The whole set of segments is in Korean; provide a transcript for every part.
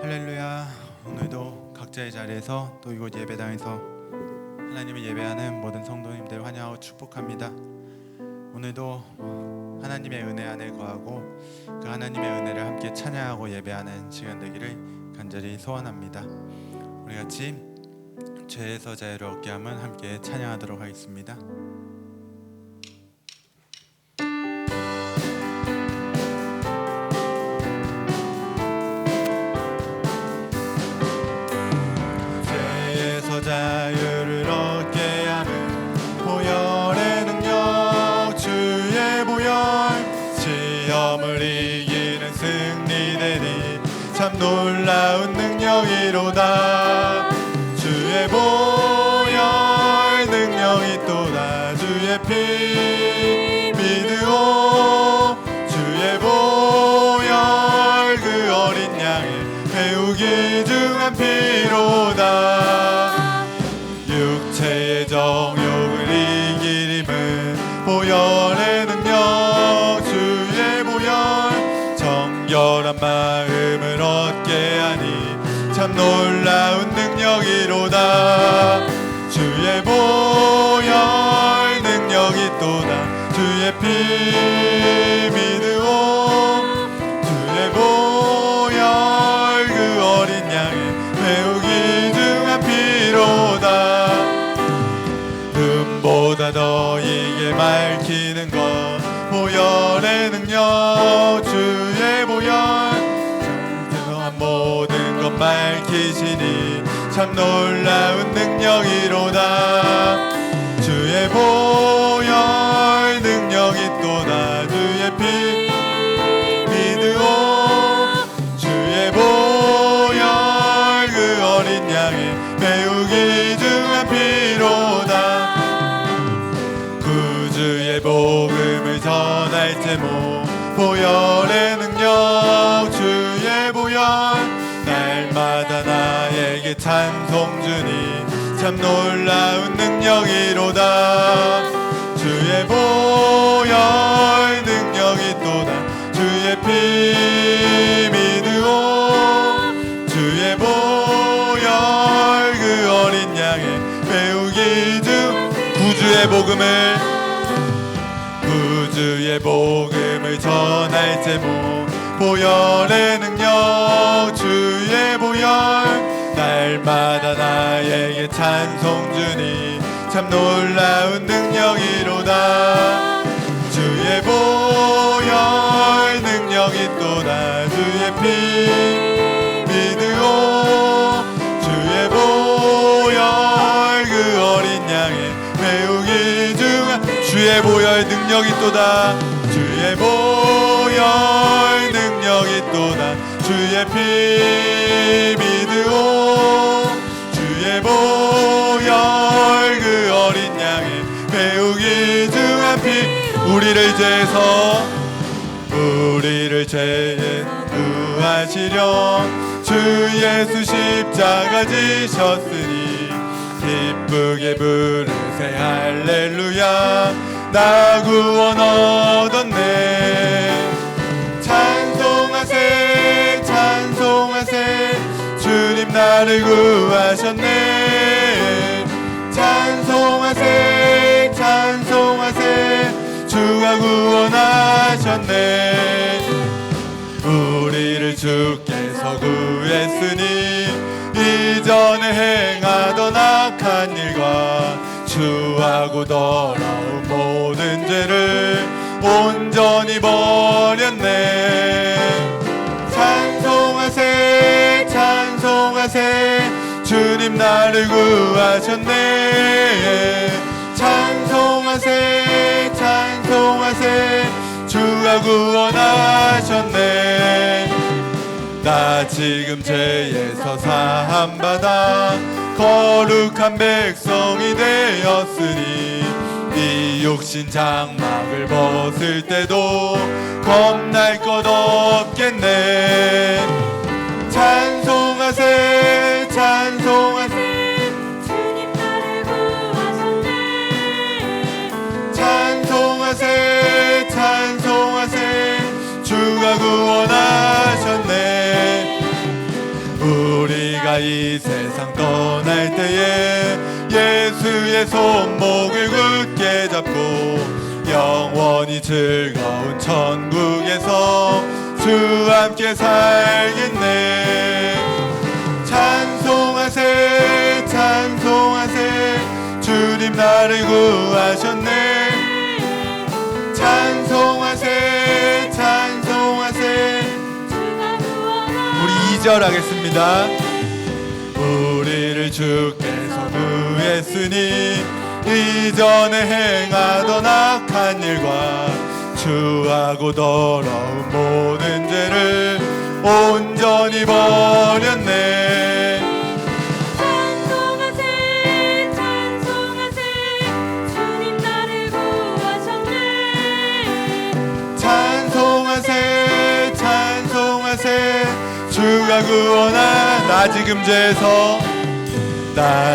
할렐루야. 오늘도 각자의 자리에서 또 이곳 예배당에서 하나님을 예배하는 모든 성도님들 환영하고 축복합니다. 오늘도 하나님의 은혜 안에 거하고 그 하나님의 은혜를 함께 찬양하고 예배하는 시간 되기를 간절히 소원합니다. 우리 같이 죄에서 자유를 얻게 함은 함께 찬양하도록 하겠습니다. 자유를 얻게 하는 보혈의 능력, 주의 보혈, 시험을 이기는 승리되니 참 놀라운 능력이로다. 주의 보혈 능력이 또다. 주의 피 믿으오. 주의 보혈 그 어린 양의 배우 귀중한 피로다. 육체의 정욕을 이기림은 보혈의 능력, 주의 보혈, 정결한 마음을 얻게 하니 참 놀라운 능력이로다. 주의 보혈 능력이 또다. 주의 피 믿으오. 주의 보혈 그 어린 양의 매우 귀중한 피로다. 보다 더 이게 밝히는 것, 보혈의 능력, 주의 보혈, 정정한 모든 것 밝히시니 참 놀라운 능력이로다. 주의 보혈 능력이 또다. 주의 피 믿으오. 주의 보혈 그 어린 양의 매우 귀중한 피로다. 주의 복음을 전할 제목, 보혈의 능력, 주의 보혈, 날마다 나에게 찬송 주니 참 놀라운 능력이로다. 주의 보혈 능력이 또다. 주의 피 믿으오. 주의 보혈 그 어린 양의 매우 귀중 구주의 복음을 주의 복음을 전할 제목, 보혈의 능력, 주의 보혈, 날마다 나에게 찬송 주니 참 놀라운 능력이로다. 주의 보혈 능력이 또다. 주의 피 믿으오. 주의 보혈 그 어린 양의 매우 귀중한 주의 보혈 능력이 또다. 주의 보혈 능력이 또다. 주의 피 믿으오. 주의 보혈 그 어린 양의 매우 귀중한 피, 우리를 죄에서 구하시려 주 예수 십자가 지셨으니 기쁘게 부르세 할렐루야. 나 구원 얻었네. 찬송하세 찬송하세 주님 나를 구하셨네. 찬송하세 찬송하세 주가 구원하셨네. 우리를 주께서 구했으니 이전에 행하던 악한 일과 추하고 더러운 모든 죄를 온전히 버렸네. 찬송하세 찬송하세 주님 나를 구하셨네. 찬송하세 찬송하세 주가 구원하셨네. 나 지금 죄에서 사함받아 거룩한 백성이 되었으니 이 육신 장막을 벗을 때도 겁날 것 없겠네. 찬송하세 찬송하세 주님 나를 구하셨네. 찬송하세 찬송하세 주가 구원하셨네. 우리가 이 세상 떠날 때에 예수의 손목을 굳게 잡고 영원히 즐거운 천국에서 주와 함께 살겠네. 찬송하세 찬송하세 주님 나를 구하셨네. 찬송하세 찬송하세. 우리 2절 하겠습니다. 우리를 주께서 구했으니 이전에 행하던 악한 일과 추하고 더러운 모든 죄를 온전히 버렸네. 찬송하세 찬송하세 주님 나를 구하셨네. 찬송하세 찬송하세 주가 구원한 나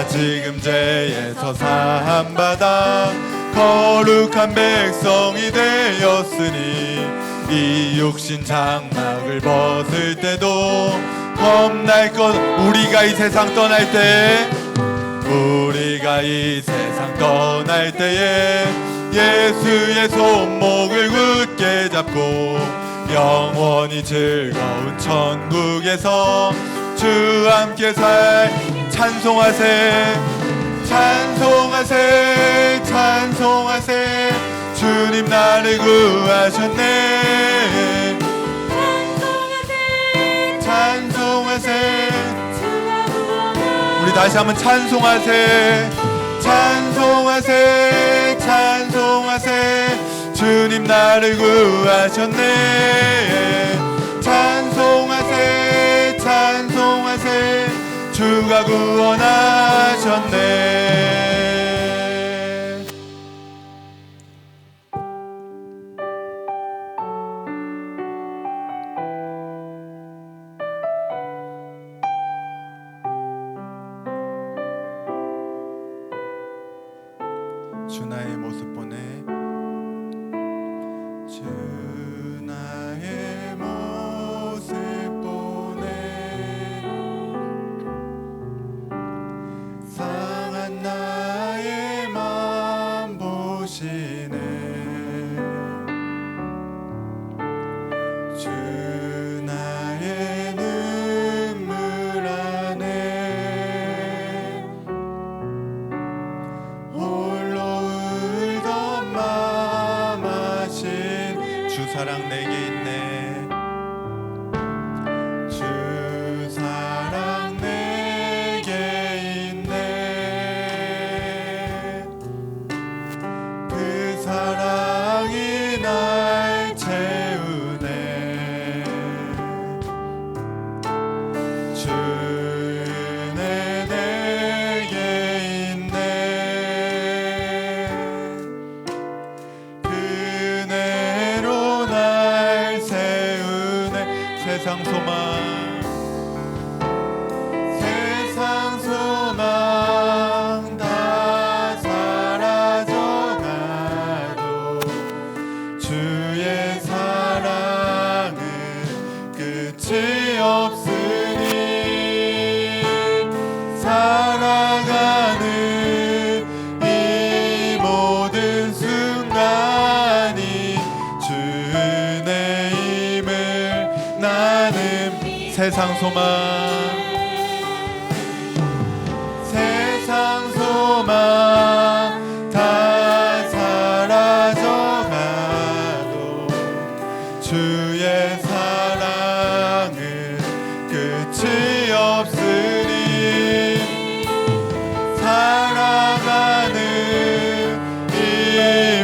지금 죄에서 사함받아 거룩한 백성이 되었으니 이 육신 장막을 벗을 때도 겁날 것. 우리가 이 세상 떠날 때에 예수의 손목을 굳게 잡고 영원히 즐거운 천국에서 주와 함께 찬송하세 찬송하세 찬송하세 주님 나를 구하셨네. 찬송하세 우리 다시 한번 찬송하세 찬송하세 찬송하세 주님 나를 구하셨네. 찬송하세 찬송하세 주가 구원하셨네. 주 나의 모습 보내 주 나의 모습 보내 상한 나의 맘 보시네. 주 나의 눈물 안에 홀로 울던 맘 아신 주 사랑 내게 있네. 주 사랑 내게 있네. 그 사랑이 날 채우네. 주 은혜 내게 있네. 그 은혜로 날 세우네. 세상 소망 다 사라져가도 주의 사랑은 끝이 없으니 살아가는 이 모든 순간이 주 은혜임을 나는 세상 소망 다 사라져가도 주의 사랑은 끝이 없으니 살아가는 이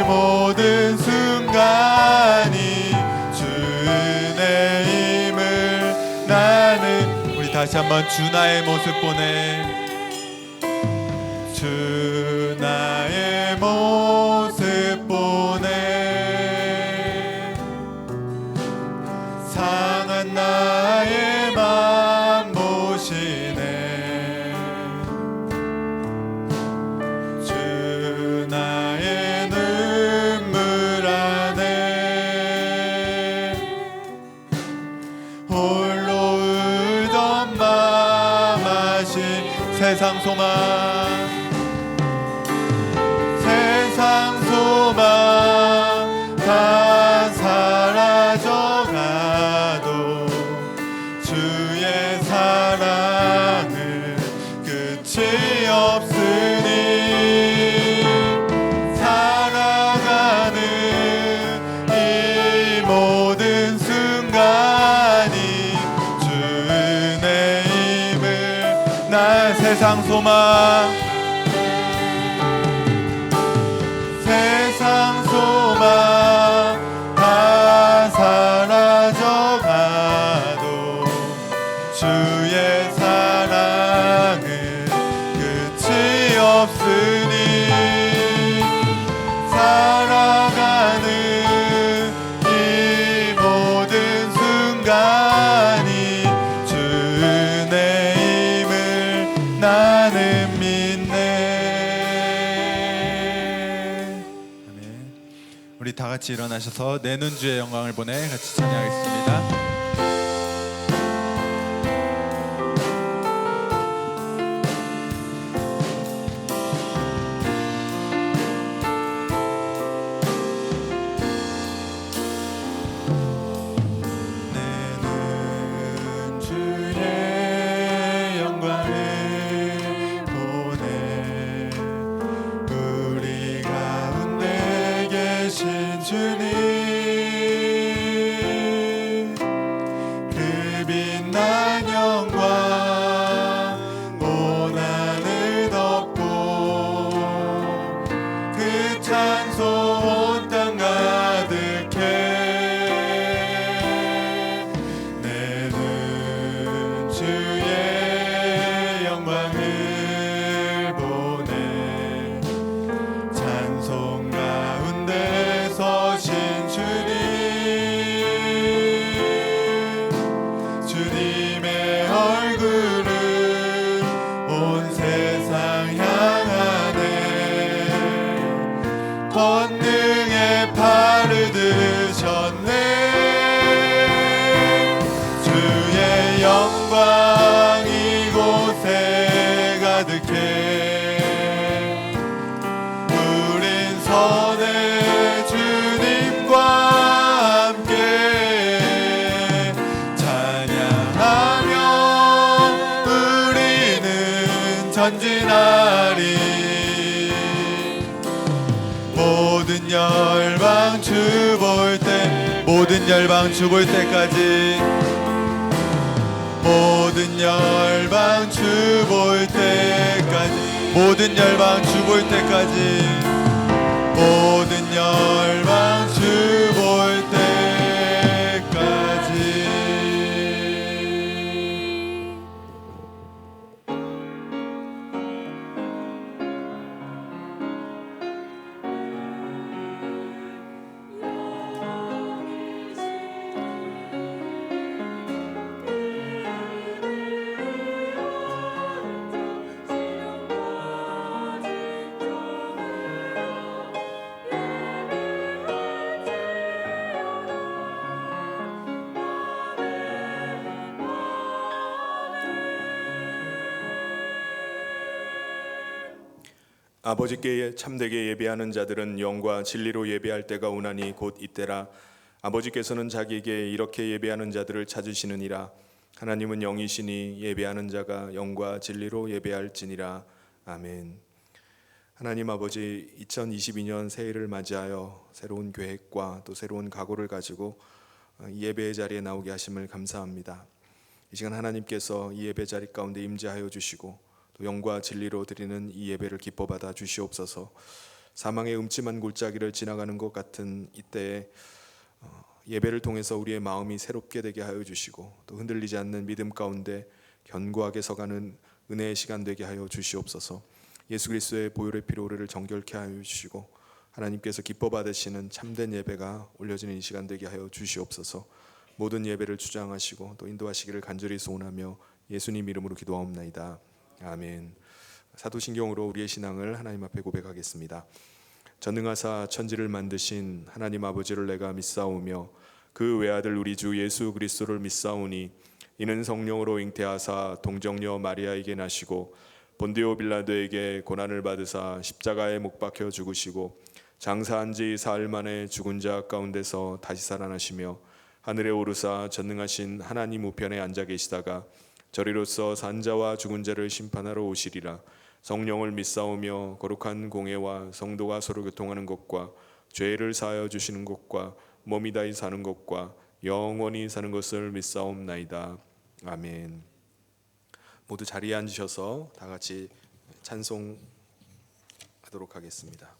모든 순간이 주 은혜임을 나는. 우리 다시 한번 주 나의 모습 보내 주 나의 모습 보내 상한 나의 맘 보시네. 주 나의 눈물 안에 홀로 울던 맘 것이 세상 소망, 세상 소망 다 사라져가도 주의 사랑은 끝이 없으니 살아가는 이 모든 순간이 주 은혜임을 나 세상 소망, 세상 소망 다 사라져가도 주의 사랑은 끝이 없으니 살아가는 이 모든 순간이 주 은혜임을 나는 믿네. 아멘. 우리 다 같이 일어나셔서 내는 주의 영광을 보내 같이 찬양하겠습니다. 내는 주의 영광을 보내 우리 가운데 계신 주님, 그 빛난 영광 온 하늘 덮고 그 찬송 온 땅 가득해. 내는 주의 영광을 보내 찬송 가운데 서신 주님, 주님의 얼굴을 온 세상 향하네. 권능의 팔을 드셨네. 주의 영광 이곳에 가득해. 우린 선의 주님과 함께 찬양하며 우리는 전진하리. 모든 열방 주 볼 때, 모든 열방 주 볼 때까지, 모든 열방 주 볼 때까지, 모든 열방 주 볼 때까지, 모든 열방 주 볼 때까지. 아버지께 참되게 예배하는 자들은 영과 진리로 예배할 때가 오나니 곧 이때라. 아버지께서는 자기에게 이렇게 예배하는 자들을 찾으시느니라. 하나님은 영이시니 예배하는 자가 영과 진리로 예배할지니라. 아멘. 하나님 아버지, 2022년 새해를 맞이하여 새로운 계획과 또 새로운 각오를 가지고 이 예배의 자리에 나오게 하심을 감사합니다. 이 시간 하나님께서 이 예배 자리 가운데 임재하여 주시고 또 영과 진리로 드리는 이 예배를 기뻐 받아 주시옵소서. 사망의 음침한 골짜기를 지나가는 것 같은 이때에 예배를 통해서 우리의 마음이 새롭게 되게 하여 주시고 또 흔들리지 않는 믿음 가운데 견고하게 서가는 은혜의 시간 되게 하여 주시옵소서. 예수 그리스도의 보혈의 피로 우리를 정결케 하여 주시고 하나님께서 기뻐 받으시는 참된 예배가 올려지는 이 시간 되게 하여 주시옵소서. 모든 예배를 주장하시고 또 인도하시기를 간절히 소원하며 예수님 이름으로 기도하옵나이다. 아멘. 사도신경으로 우리의 신앙을 하나님 앞에 고백하겠습니다. 전능하사 천지를 만드신 하나님 아버지를 내가 믿사오며 그 외아들 우리 주 예수 그리스도를 믿사오니 이는 성령으로 잉태하사 동정녀 마리아에게 나시고 본디오 빌라도에게 고난을 받으사 십자가에 못 박혀 죽으시고 장사한 지 사흘 만에 죽은 자 가운데서 다시 살아나시며 하늘에 오르사 전능하신 하나님 우편에 앉아 계시다가 저리로서 산자와 죽은 자를 심판하러 오시리라. 성령을 믿사오며 거룩한 공회와 성도가 서로 교통하는 것과 죄를 사하여 주시는 것과 몸이 다히 사는 것과 영원히 사는 것을 믿사옵나이다. 아멘. 모두 자리에 앉으셔서 다 같이 찬송하도록 하겠습니다.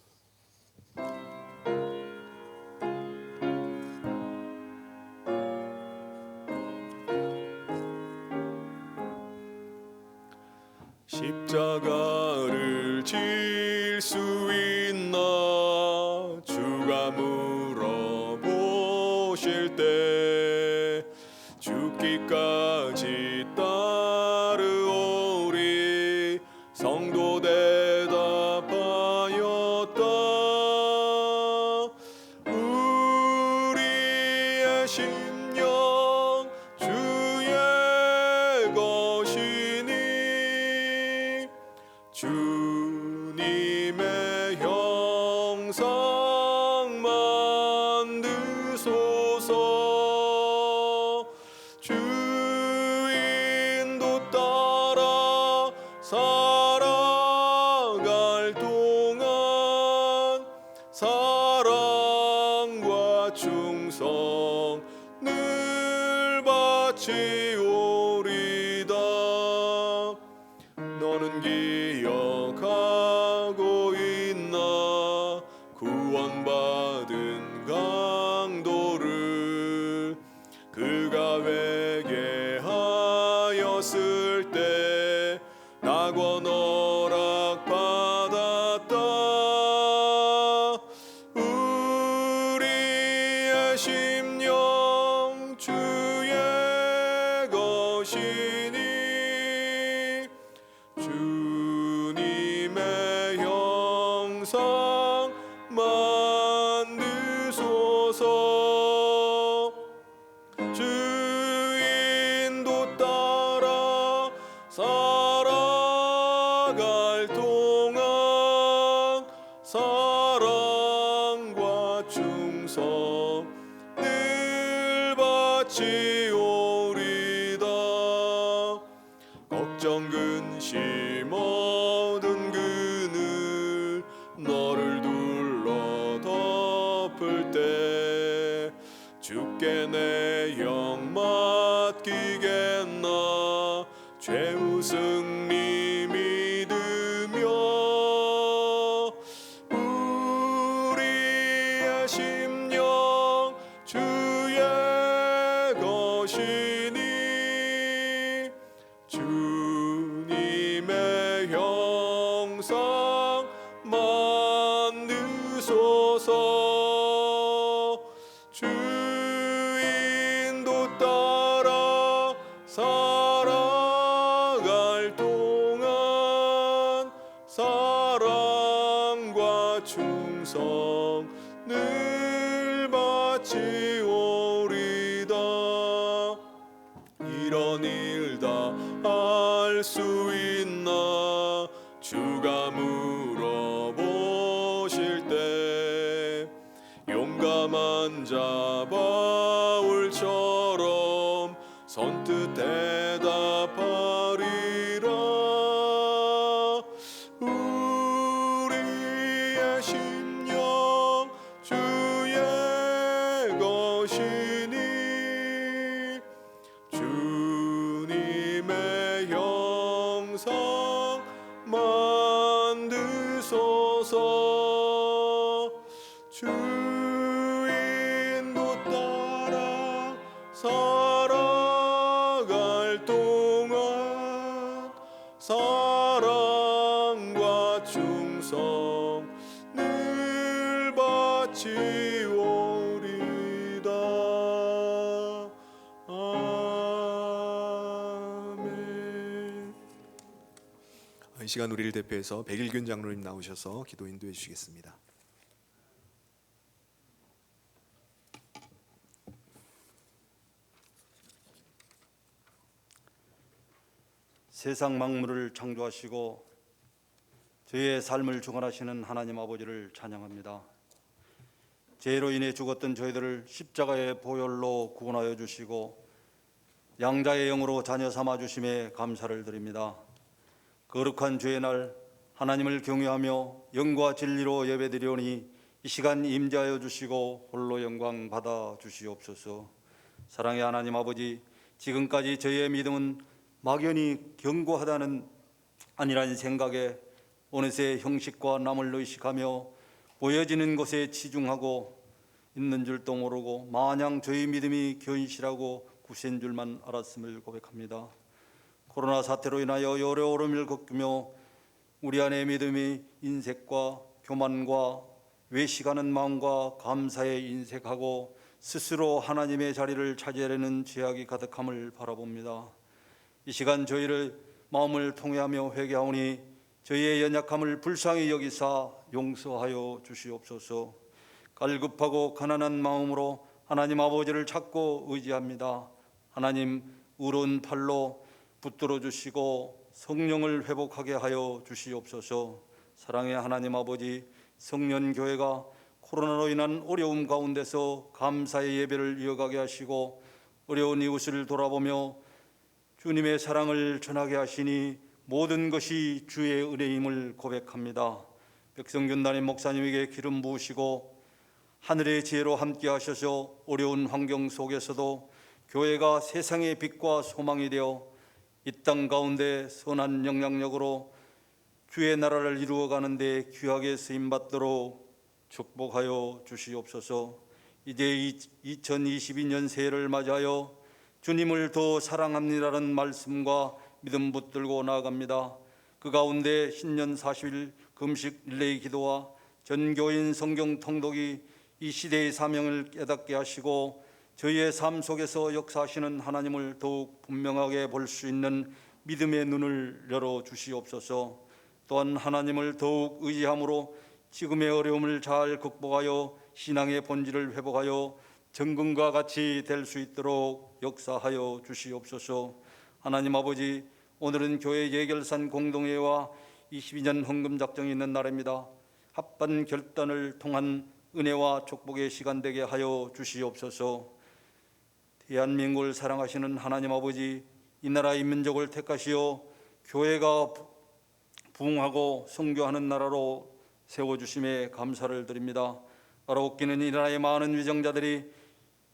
십자가를 질 수 있나 주가 물어보실 때 죽기까지 따르오리. 성도 대답하였다. 우리의 심령 주의 것이니 주님의 형상 만드소서. 주인도 따라 살아갈 동안 사랑과 충성 늘 바치오리다. 너는 기억하고 있나 구원받은 강도를 그가 회개하였을 때 낙원 허락받았다. 우리의 심령 주의 것이니 주님의 형상 만드소서. 주인도 따라 살아갈 동안 사랑과 충성 늘 바치오리다. 걱정 근심 얻은 그늘 너를 둘러 덮을 때 주께 내 영 맡기겠나. 죄우 승리 믿으며 우리의 심령 주의 것이니 주님의 형상 만드소서. 주인도 따라 살아갈 동안 사랑과 충성 늘 바치오리다. 이런 일 다 알 수 있나 주가 물어보실 때 용감한 자 바울처럼 선뜻 대답하리라. 우리의 심령 주의 것이니 주님의 형상 만드소서. 주인도 따라 살아갈 동안 사랑과 충성 늘 바치오리다. 아멘. 이 시간 우리를 대표해서 백일균 장로님 나오셔서 기도 인도해 주시겠습니다. 세상 만물을 창조하시고 저희의 삶을 주관하시는 하나님 아버지를 찬양합니다. 죄로 인해 죽었던 저희들을 십자가의 보혈로 구원하여 주시고 양자의 영으로 자녀 삼아 주심에 감사를 드립니다. 거룩한 주의 날 하나님을 경외하며 영과 진리로 예배드리오니 이 시간 임재하여 주시고 홀로 영광 받아 주시옵소서. 사랑의 하나님 아버지, 지금까지 저희의 믿음은 막연히 견고하다는 아니라는 생각에 어느새 형식과 남을 의식하며 보여지는 것에 치중하고 있는 줄도 모르고 마냥 저희 믿음이 견실하고 구세인 줄만 알았음을 고백합니다. 코로나 사태로 인하여 어려움을 겪으며 우리 안의 믿음이 인색과 교만과 외식하는 마음과 감사에 인색하고 스스로 하나님의 자리를 차지하려는 죄악이 가득함을 바라봅니다. 이 시간 저희를 마음을 통회하며 회개하오니 저희의 연약함을 불쌍히 여기사 용서하여 주시옵소서. 갈급하고 가난한 마음으로 하나님 아버지를 찾고 의지합니다. 하나님 의로운 팔로 붙들어 주시고 성령을 회복하게 하여 주시옵소서. 사랑의 하나님 아버지, 성년교회가 코로나로 인한 어려움 가운데서 감사의 예배를 이어가게 하시고 어려운 이웃을 돌아보며 주님의 사랑을 전하게 하시니 모든 것이 주의 은혜임을 고백합니다. 백성균 담임 목사님에게 기름 부으시고 하늘의 지혜로 함께 하셔서 어려운 환경 속에서도 교회가 세상의 빛과 소망이 되어 이 땅 가운데 선한 영향력으로 주의 나라를 이루어가는 데 귀하게 쓰임받도록 축복하여 주시옵소서. 이제 2022년 새해를 맞이하여 주님을 더 사랑합니다라는 말씀과 믿음 붙들고 나아갑니다. 그 가운데 신년 40일 금식 릴레이 기도와 전교인 성경 통독이 이 시대의 사명을 깨닫게 하시고 저희의 삶 속에서 역사하시는 하나님을 더욱 분명하게 볼 수 있는 믿음의 눈을 열어 주시옵소서. 또한 하나님을 더욱 의지함으로 지금의 어려움을 잘 극복하여 신앙의 본질을 회복하여 정금과 같이 될 수 있도록 역사하여 주시옵소서. 하나님 아버지, 오늘은 교회 예결산 공동회와 22년 헌금작정이 있는 날입니다. 합반 결단을 통한 은혜와 축복의 시간 되게 하여 주시옵소서. 대한민국을 사랑하시는 하나님 아버지, 이 나라 이 민족을 택하시어 교회가 부흥하고 선교하는 나라로 세워주심에 감사를 드립니다. 바라옵기는 이 나라의 많은 위정자들이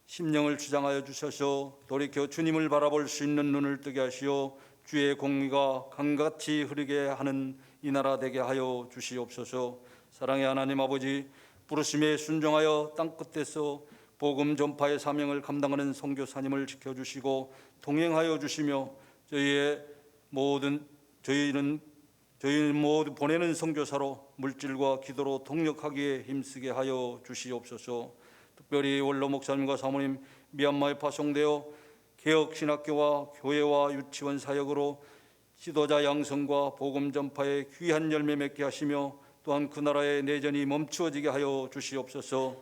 심령을 주장하여 주셔서 돌이켜 주님을 바라볼 수 있는 눈을 뜨게 하시어 주의 공의가 강같이 흐르게 하는 이 나라 되게 하여 주시옵소서. 사랑의 하나님 아버지, 부르심에 순종하여 땅끝에서 복음 전파의 사명을 감당하는 선교사님을 지켜주시고 동행하여 주시며 저희는 모두 보내는 선교사로 물질과 기도로 동력하기에 힘쓰게 하여 주시옵소서. 특별히 원로 목사님과 사모님 미얀마에 파송되어 개혁신학교와 교회와 유치원 사역으로 지도자 양성과 복음 전파에 귀한 열매 맺게 하시며 또한 그 나라의 내전이 멈추어지게 하여 주시옵소서.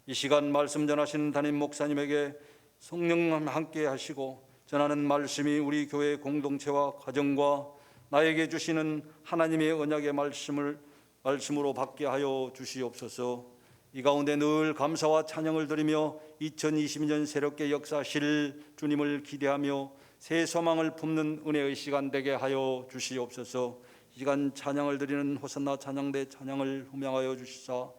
이 시간 말씀 전하시는 담임 목사님에게 성령 함께 하시고 전하는 말씀이 우리 교회 공동체와 가정과 나에게 주시는 하나님의 언약의 말씀으로 받게 하여 주시옵소서. 이 가운데 늘 감사와 찬양을 드리며 2022년 새롭게 역사하실 주님을 기대하며 새 소망을 품는 은혜의 시간 되게 하여 주시옵소서. 이 시간 찬양을 드리는 호산나 찬양대 찬양을 호명하여 주시사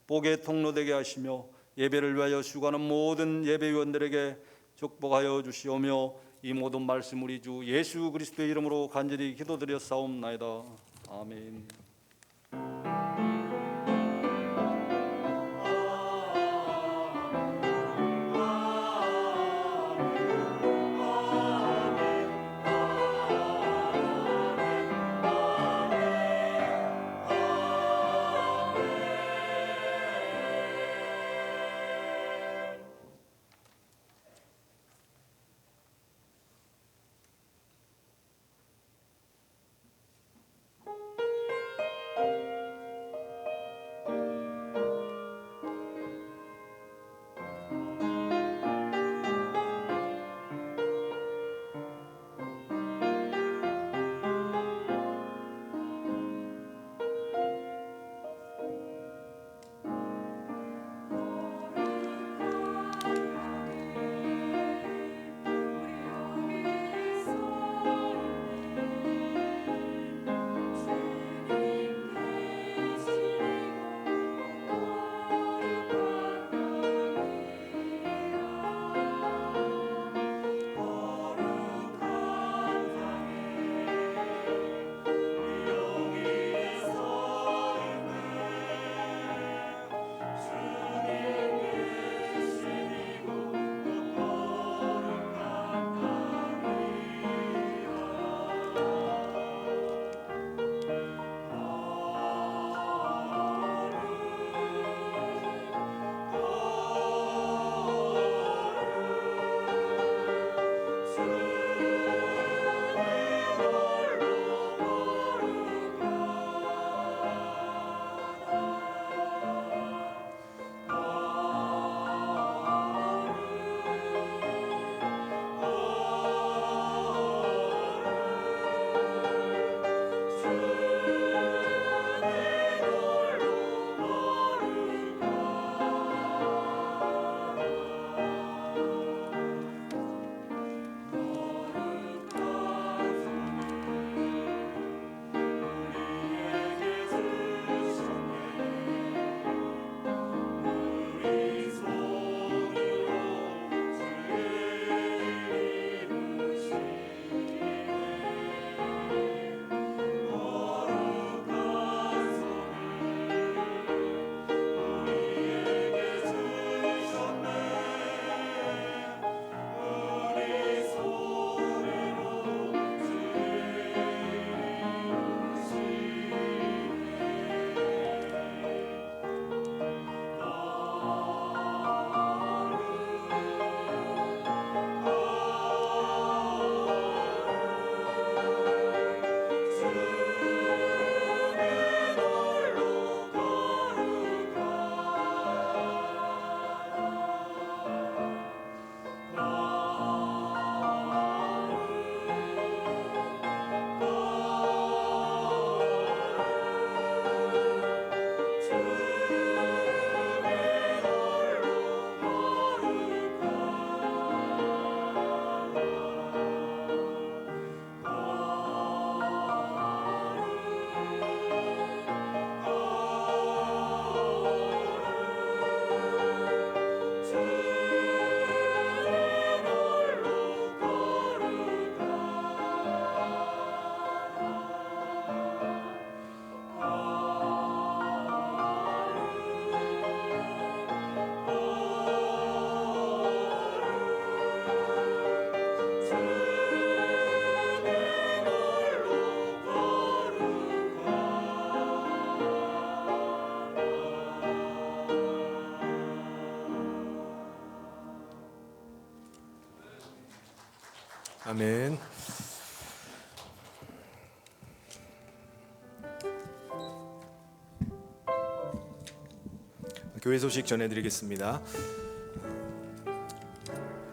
복의 통로 되게 하시며 예배를 위하여 수고하는 모든 예배위원들에게 축복하여 주시오며 이 모든 말씀 우리 주 예수 그리스도의 이름으로 간절히 기도드렸사옵나이다. 아멘. 아멘. 교회 소식 전해드리겠습니다.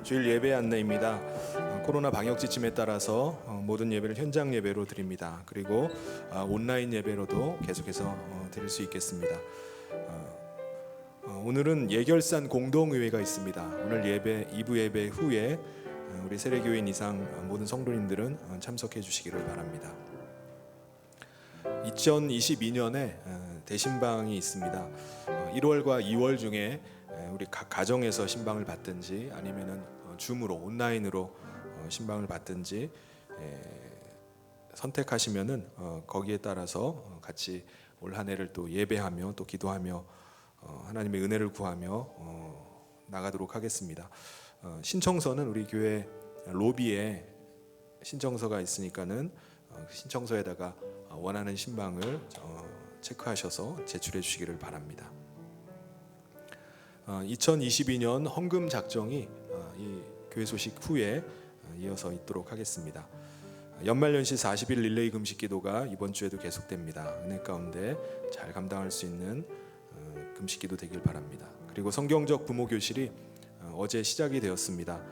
주일 예배 안내입니다. 코로나 방역 지침에 따라서 모든 예배를 현장 예배로 드립니다. 그리고 온라인 예배로도 계속해서 드릴 수 있겠습니다. 오늘은 예결산 공동의회가 있습니다. 오늘 예배 2부 예배 후에 우리 세례교인 이상 모든 성도님들은 참석해 주시기를 바랍니다. 2022년에 대신방이 있습니다. 1월과 2월 중에 우리 각 가정에서 신방을 받든지 아니면은 줌으로 온라인으로 신방을 받든지 선택하시면은 거기에 따라서 같이 올 한 해를 또 예배하며 또 기도하며 하나님의 은혜를 구하며 나가도록 하겠습니다. 신청서는 우리 교회 로비에 신청서가 있으니까는 신청서에다가 원하는 신방을 체크하셔서 제출해 주시기를 바랍니다. 2022년 헌금 작정이 이 교회 소식 후에 이어서 있도록 하겠습니다. 연말연시 40일 릴레이 금식 기도가 이번 주에도 계속됩니다. 은혜 가운데 잘 감당할 수 있는 금식 기도 되길 바랍니다. 그리고 성경적 부모 교실이 어제 시작이 되었습니다.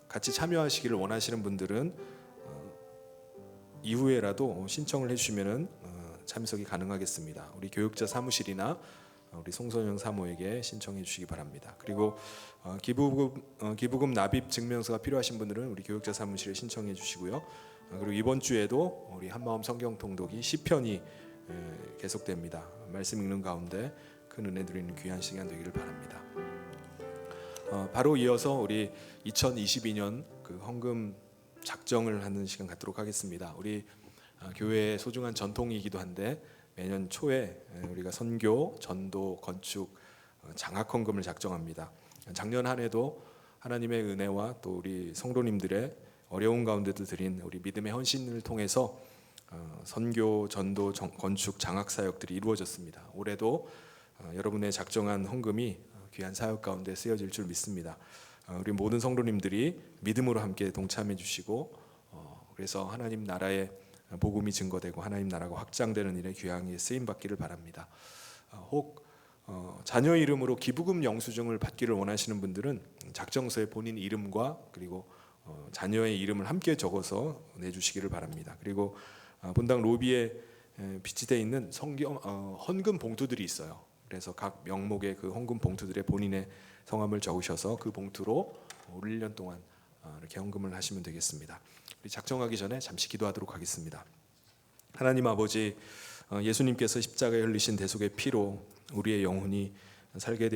같이 참여하시기를 원하시는 분들은 이후에라도 신청을 해주시면은 참석이 가능하겠습니다. 우리 교육자 사무실이나 우리 송선영 사모에게 신청해 주시기 바랍니다. 그리고 기부금 납입 증명서가 필요하신 분들은 우리 교육자 사무실에 신청해 주시고요. 그리고 이번 주에도 우리 한마음 성경 통독이 시편이 계속됩니다. 말씀 읽는 가운데 큰 은혜 드리는 귀한 시간 되기를 바랍니다. 바로 이어서 우리 2022년 그 헌금 작정을 하는 시간 갖도록 하겠습니다. 우리 교회의 소중한 전통이기도 한데 매년 초에 우리가 선교, 전도, 건축, 장학 헌금을 작정합니다. 작년 한 해도 하나님의 은혜와 또 우리 성도님들의 어려운 가운데도 드린 우리 믿음의 헌신을 통해서 선교, 전도, 건축, 장학 사역들이 이루어졌습니다. 올해도 여러분의 작정한 헌금이 귀한 사역 가운데 쓰여질 줄 믿습니다. 우리 모든 성도님들이 믿음으로 함께 동참해 주시고 그래서 하나님 나라의 복음이 증거되고 하나님 나라가 확장되는 일에 귀하게 쓰임 받기를 바랍니다. 혹 자녀 이름으로 기부금 영수증을 받기를 원하시는 분들은 작정서에 본인 이름과 그리고 자녀의 이름을 함께 적어서 내주시기를 바랍니다. 그리고 본당 로비에 비치되어 있는 성경 헌금 봉투들이 있어요. 그래서 각 명목의 그 헌금 봉투들에 본인의 성함을 적으셔서 그 봉투로 올 1년 동안 이렇게 헌금을 하시면 되겠습니다. 우리 작정하기 전에 잠시 기도하도록 하겠습니다. 하나님 아버지, 예수님께서 십자가에 흘리신 대속의 피로 우리의 영혼이 살게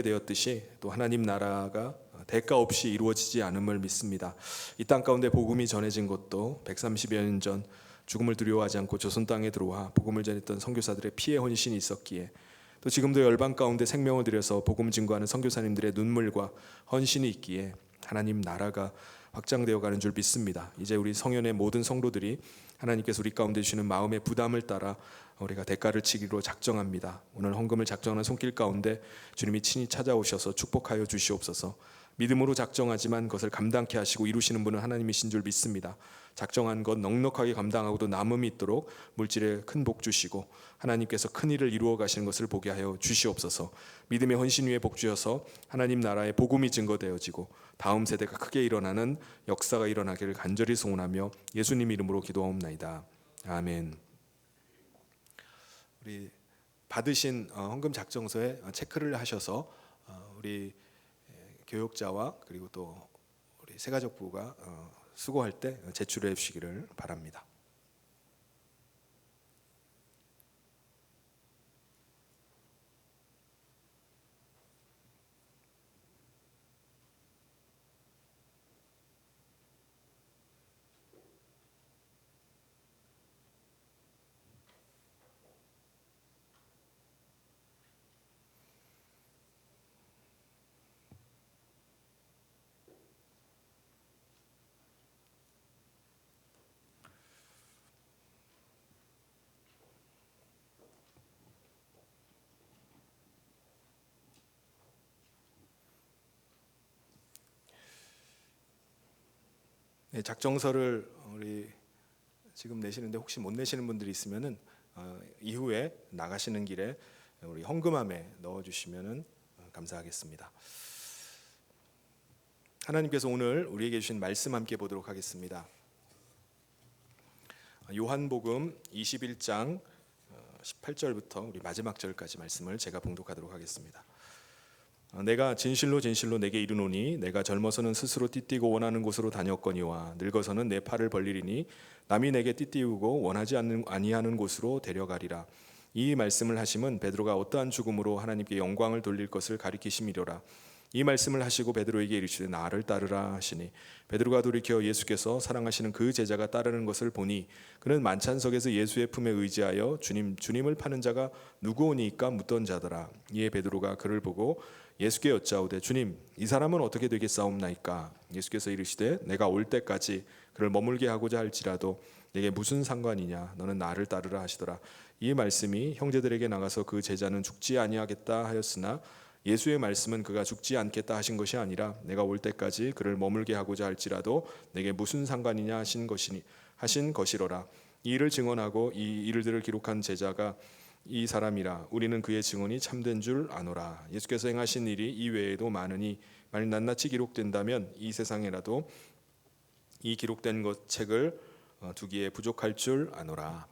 되었듯이 또 하나님 나라가 대가 없이 이루어지지 않음을 믿습니다. 이 땅 가운데 복음이 전해진 것도 130여 년 전 죽음을 두려워하지 않고 조선 땅에 들어와 복음을 전했던 선교사들의 피의 헌신이 있었기에 또 지금도 열방 가운데 생명을 들여서 복음 증거하는 선교사님들의 눈물과 헌신이 있기에 하나님 나라가 확장되어 가는 줄 믿습니다. 이제 우리 성연의 모든 성도들이 하나님께서 우리 가운데 주시는 마음의 부담을 따라 우리가 대가를 치기로 작정합니다. 오늘 헌금을 작정하는 손길 가운데 주님이 친히 찾아오셔서 축복하여 주시옵소서. 믿음으로 작정하지만 그것을 감당케 하시고 이루시는 분은 하나님이신 줄 믿습니다. 작정한 것 넉넉하게 감당하고도 남음이 있도록 물질에 큰 복 주시고 하나님께서 큰 일을 이루어 가시는 것을 보게 하여 주시옵소서. 믿음의 헌신 위에 복 주셔서 하나님 나라의 복음이 증거되어지고 다음 세대가 크게 일어나는 역사가 일어나기를 간절히 소원하며 예수님 이름으로 기도하옵나이다. 아멘. 우리 받으신 헌금 작정서에 체크를 하셔서 우리 교육자와 그리고 또 우리 세가족부가 수고할 때 제출해 주시기를 바랍니다. 작정서를 우리 지금 내시는데 혹시 못 내시는 분들이 있으면은 이후에 나가시는 길에 우리 헌금함에 넣어주시면은 감사하겠습니다. 하나님께서 오늘 우리에게 주신 말씀 함께 보도록 하겠습니다. 요한복음 21장 18절부터 우리 마지막 절까지 말씀을 제가 봉독하도록 하겠습니다. 내가 진실로 진실로 내게 이르노니 내가 젊어서는 스스로 띠띠고 원하는 곳으로 다녔거니와 늙어서는 내 팔을 벌리리니 남이 내게 띠띠우고 원하지 아니하는 곳으로 데려가리라. 이 말씀을 하심은 베드로가 어떠한 죽음으로 하나님께 영광을 돌릴 것을 가리키심이로라. 이 말씀을 하시고 베드로에게 이르시되 나를 따르라 하시니 베드로가 돌이켜 예수께서 사랑하시는 그 제자가 따르는 것을 보니 그는 만찬석에서 예수의 품에 의지하여 주님을 파는 자가 누구오니까 묻던 자더라. 이에 베드로가 그를 보고 예수께 여짜오되 주님 이 사람은 어떻게 되겠사옵나이까? 예수께서 이르시되 내가 올 때까지 그를 머물게 하고자 할지라도 내게 무슨 상관이냐? 너는 나를 따르라 하시더라. 이 말씀이 형제들에게 나가서 그 제자는 죽지 아니하겠다 하였으나 예수의 말씀은 그가 죽지 않겠다 하신 것이 아니라 내가 올 때까지 그를 머물게 하고자 할지라도 내게 무슨 상관이냐 하신 것이로라. 이 일을 증언하고 이 일들을 기록한 제자가 이 사람이라. 우리는 그의 증언이 참된 줄 아노라. 예수께서 행하신 일이 이외에도 많으니 만일 낱낱이 기록된다면 이 세상에라도 이 기록된 것 책을 두기에 부족할 줄 아노라.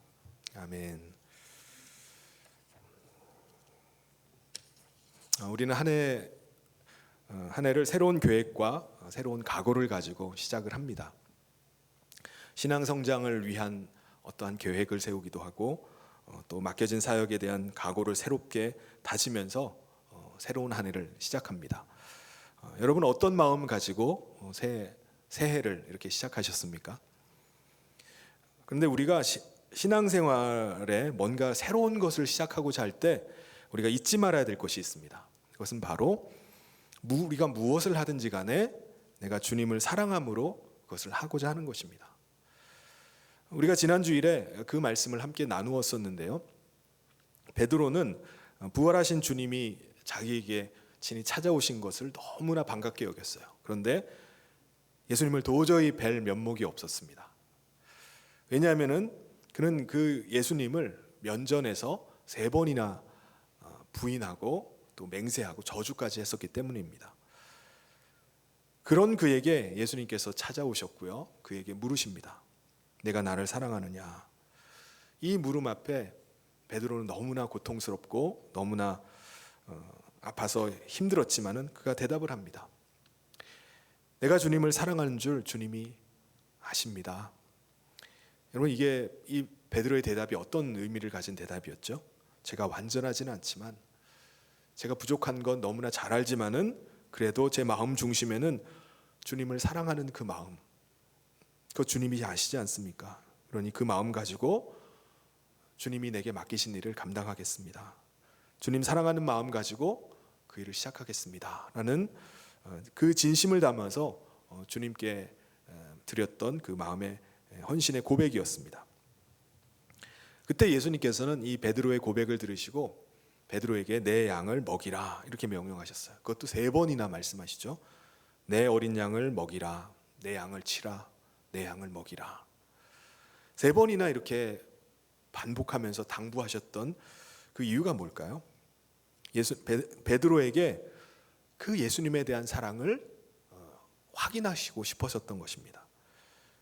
아멘. 우리는 한 해를 새로운 계획과 새로운 각오를 가지고 시작을 합니다. 신앙 성장을 위한 어떠한 계획을 세우기도 하고 또 맡겨진 사역에 대한 각오를 새롭게 다지면서 새로운 한 해를 시작합니다. 여러분 어떤 마음 가지고 새해를 이렇게 시작하셨습니까? 그런데 우리가 신앙생활에 뭔가 새로운 것을 시작하고자 할 때 우리가 잊지 말아야 될 것이 있습니다. 그것은 바로 우리가 무엇을 하든지 간에 내가 주님을 사랑함으로 그것을 하고자 하는 것입니다. 우리가 지난 주일에 그 말씀을 함께 나누었었는데요. 베드로는 부활하신 주님이 자기에게 친히 찾아오신 것을 너무나 반갑게 여겼어요. 그런데 예수님을 도저히 뵐 면목이 없었습니다. 왜냐하면은 그는 그 예수님을 면전에서 3번이나 부인하고 또 맹세하고 저주까지 했었기 때문입니다. 그런 그에게 예수님께서 찾아오셨고요. 그에게 물으십니다. 내가 나를 사랑하느냐? 이 물음 앞에 베드로는 너무나 고통스럽고 너무나 아파서 힘들었지만은 그가 대답을 합니다. 내가 주님을 사랑하는 줄 주님이 아십니다. 여러분 이게 이 베드로의 대답이 어떤 의미를 가진 대답이었죠? 제가 완전하지는 않지만 제가 부족한 건 너무나 잘 알지만은 그래도 제 마음 중심에는 주님을 사랑하는 그 마음, 그거 주님이 아시지 않습니까? 그러니 그 마음 가지고 주님이 내게 맡기신 일을 감당하겠습니다. 주님 사랑하는 마음 가지고 그 일을 시작하겠습니다. 라는 그 진심을 담아서 주님께 드렸던 그 마음의 헌신의 고백이었습니다. 그때 예수님께서는 이 베드로의 고백을 들으시고 베드로에게 내 양을 먹이라 이렇게 명령하셨어요. 그것도 3번이나 말씀하시죠. 내 어린 양을 먹이라, 내 양을 치라, 내 양을 먹이라. 3번이나 이렇게 반복하면서 당부하셨던 그 이유가 뭘까요? 베드로에게 그 예수님에 대한 사랑을 확인하시고 싶으셨던 것입니다.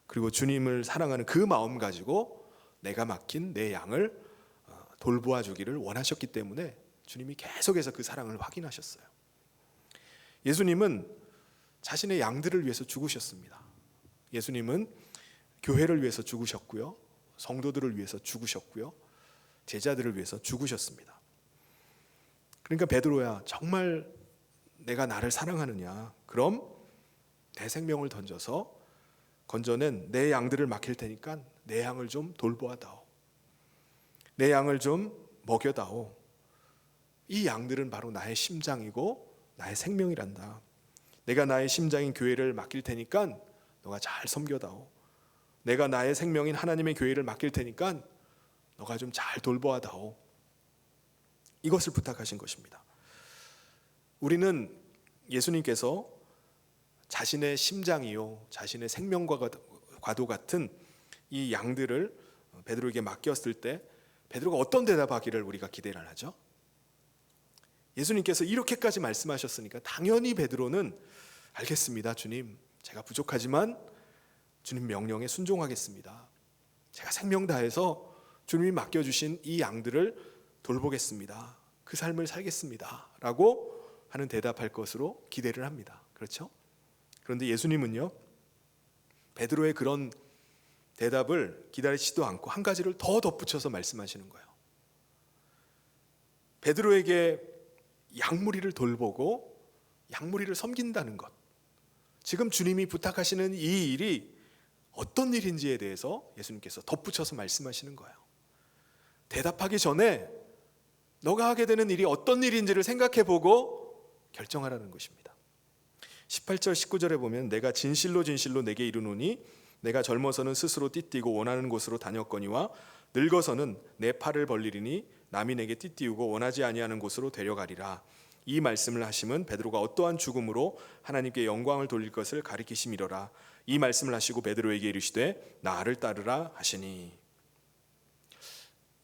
그리고 주님을 사랑하는 그 마음 가지고 내가 맡긴 내 양을 돌보아 주기를 원하셨기 때문에 주님이 계속해서 그 사랑을 확인하셨어요. 예수님은 자신의 양들을 위해서 죽으셨습니다. 예수님은 교회를 위해서 죽으셨고요. 성도들을 위해서 죽으셨고요. 제자들을 위해서 죽으셨습니다. 그러니까 베드로야, 정말 내가 나를 사랑하느냐? 그럼 내 생명을 건져낸 내 양들을 맡길 테니까 내 양을 좀 돌보아다오. 내 양을 좀 먹여다오. 이 양들은 바로 나의 심장이고 나의 생명이란다. 내가 나의 심장인 교회를 맡길 테니까 너가 잘 섬겨다오. 내가 나의 생명인 하나님의 교회를 맡길 테니까 너가 좀 잘 돌보아다오. 이것을 부탁하신 것입니다. 우리는 예수님께서 자신의 심장이요, 자신의 생명과 과도 같은 이 양들을 베드로에게 맡겼을 때 베드로가 어떤 대답하기를 우리가 기대를 하죠? 예수님께서 이렇게까지 말씀하셨으니까 당연히 베드로는 알겠습니다, 주님. 제가 부족하지만 주님 명령에 순종하겠습니다. 제가 생명 다해서 주님이 맡겨주신 이 양들을 돌보겠습니다. 그 삶을 살겠습니다. 라고 하는 대답할 것으로 기대를 합니다. 그렇죠? 그런데 예수님은요, 베드로의 그런 대답을 기다리지도 않고 한 가지를 더 덧붙여서 말씀하시는 거예요. 베드로에게 양무리를 돌보고 양무리를 섬긴다는 것, 지금 주님이 부탁하시는 이 일이 어떤 일인지에 대해서 예수님께서 덧붙여서 말씀하시는 거예요. 대답하기 전에 너가 하게 되는 일이 어떤 일인지를 생각해보고 결정하라는 것입니다. 18절 19절에 보면 내가 진실로 진실로 내게 이르노니 내가 젊어서는 스스로 띠띠고 원하는 곳으로 다녔거니와 늙어서는 내 팔을 벌리리니 남이 내게 띠띠우고 원하지 아니하는 곳으로 데려가리라. 이 말씀을 하심은 베드로가 어떠한 죽음으로 하나님께 영광을 돌릴 것을 가리키심이로라. 이 말씀을 하시고 베드로에게 이르시되 나를 따르라 하시니.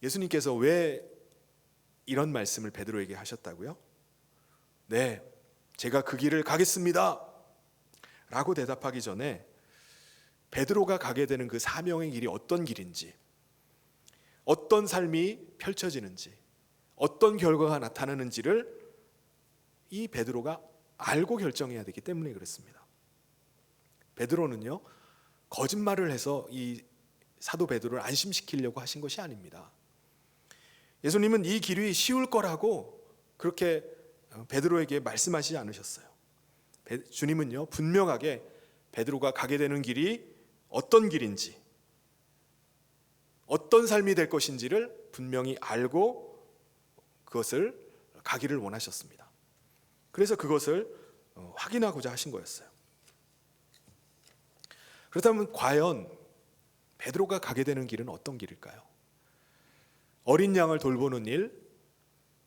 예수님께서 왜 이런 말씀을 베드로에게 하셨다고요? 네, 제가 그 길을 가겠습니다 라고 대답하기 전에 베드로가 가게 되는 그 사명의 길이 어떤 길인지, 어떤 삶이 펼쳐지는지, 어떤 결과가 나타나는지를 이 베드로가 알고 결정해야 되기 때문에 그렇습니다. 베드로는요, 거짓말을 해서 이 사도 베드로를 안심시키려고 하신 것이 아닙니다. 예수님은 이 길이 쉬울 거라고 그렇게 베드로에게 말씀하시지 않으셨어요. 주님은요, 분명하게 베드로가 가게 되는 길이 어떤 길인지, 어떤 삶이 될 것인지를 분명히 알고 그것을 가기를 원하셨습니다. 그래서 그것을 확인하고자 하신 거였어요. 그렇다면 과연 베드로가 가게 되는 길은 어떤 길일까요? 어린 양을 돌보는 일,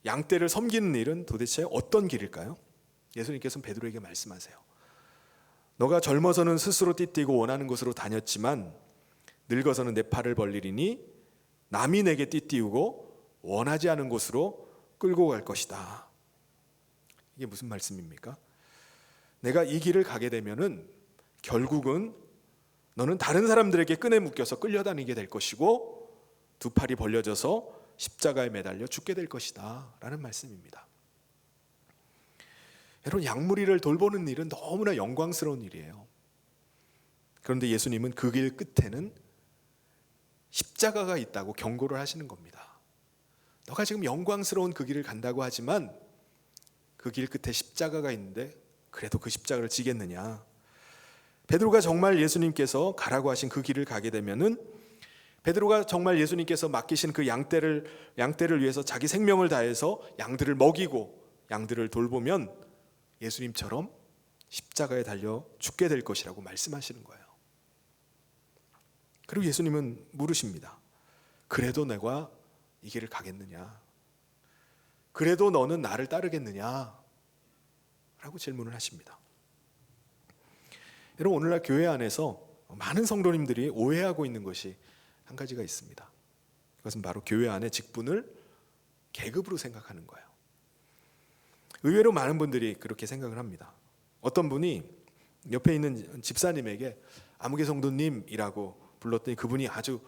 양떼를 섬기는 일은 도대체 어떤 길일까요? 예수님께서는 베드로에게 말씀하세요. 너가 젊어서는 스스로 띠띠고 원하는 곳으로 다녔지만 늙어서는 내 팔을 벌리리니 남이 내게 띠띠우고 원하지 않은 곳으로 끌고 갈 것이다. 이게 무슨 말씀입니까? 내가 이 길을 가게 되면은 결국은 너는 다른 사람들에게 끈에 묶여서 끌려다니게 될 것이고 두 팔이 벌려져서 십자가에 매달려 죽게 될 것이다 라는 말씀입니다. 여러분, 양무리를 돌보는 일은 너무나 영광스러운 일이에요. 그런데 예수님은 그 길 끝에는 십자가가 있다고 경고를 하시는 겁니다. 너가 지금 영광스러운 그 길을 간다고 하지만 그 길 끝에 십자가가 있는데 그래도 그 십자가를 지겠느냐? 베드로가 정말 예수님께서 가라고 하신 그 길을 가게 되면은 베드로가 정말 예수님께서 맡기신 그 양떼를 위해서 자기 생명을 다해서 양들을 먹이고 양들을 돌보면 예수님처럼 십자가에 달려 죽게 될 것이라고 말씀하시는 거예요. 그리고 예수님은 물으십니다. 그래도 내가 이 길을 가겠느냐? 그래도 너는 나를 따르겠느냐? 라고 질문을 하십니다. 여러분, 오늘날 교회 안에서 많은 성도님들이 오해하고 있는 것이 한 가지가 있습니다. 그것은 바로 교회 안의 직분을 계급으로 생각하는 거예요. 의외로 많은 분들이 그렇게 생각을 합니다. 어떤 분이 옆에 있는 집사님에게 아무개 성도님이라고 불렀더니 그분이 아주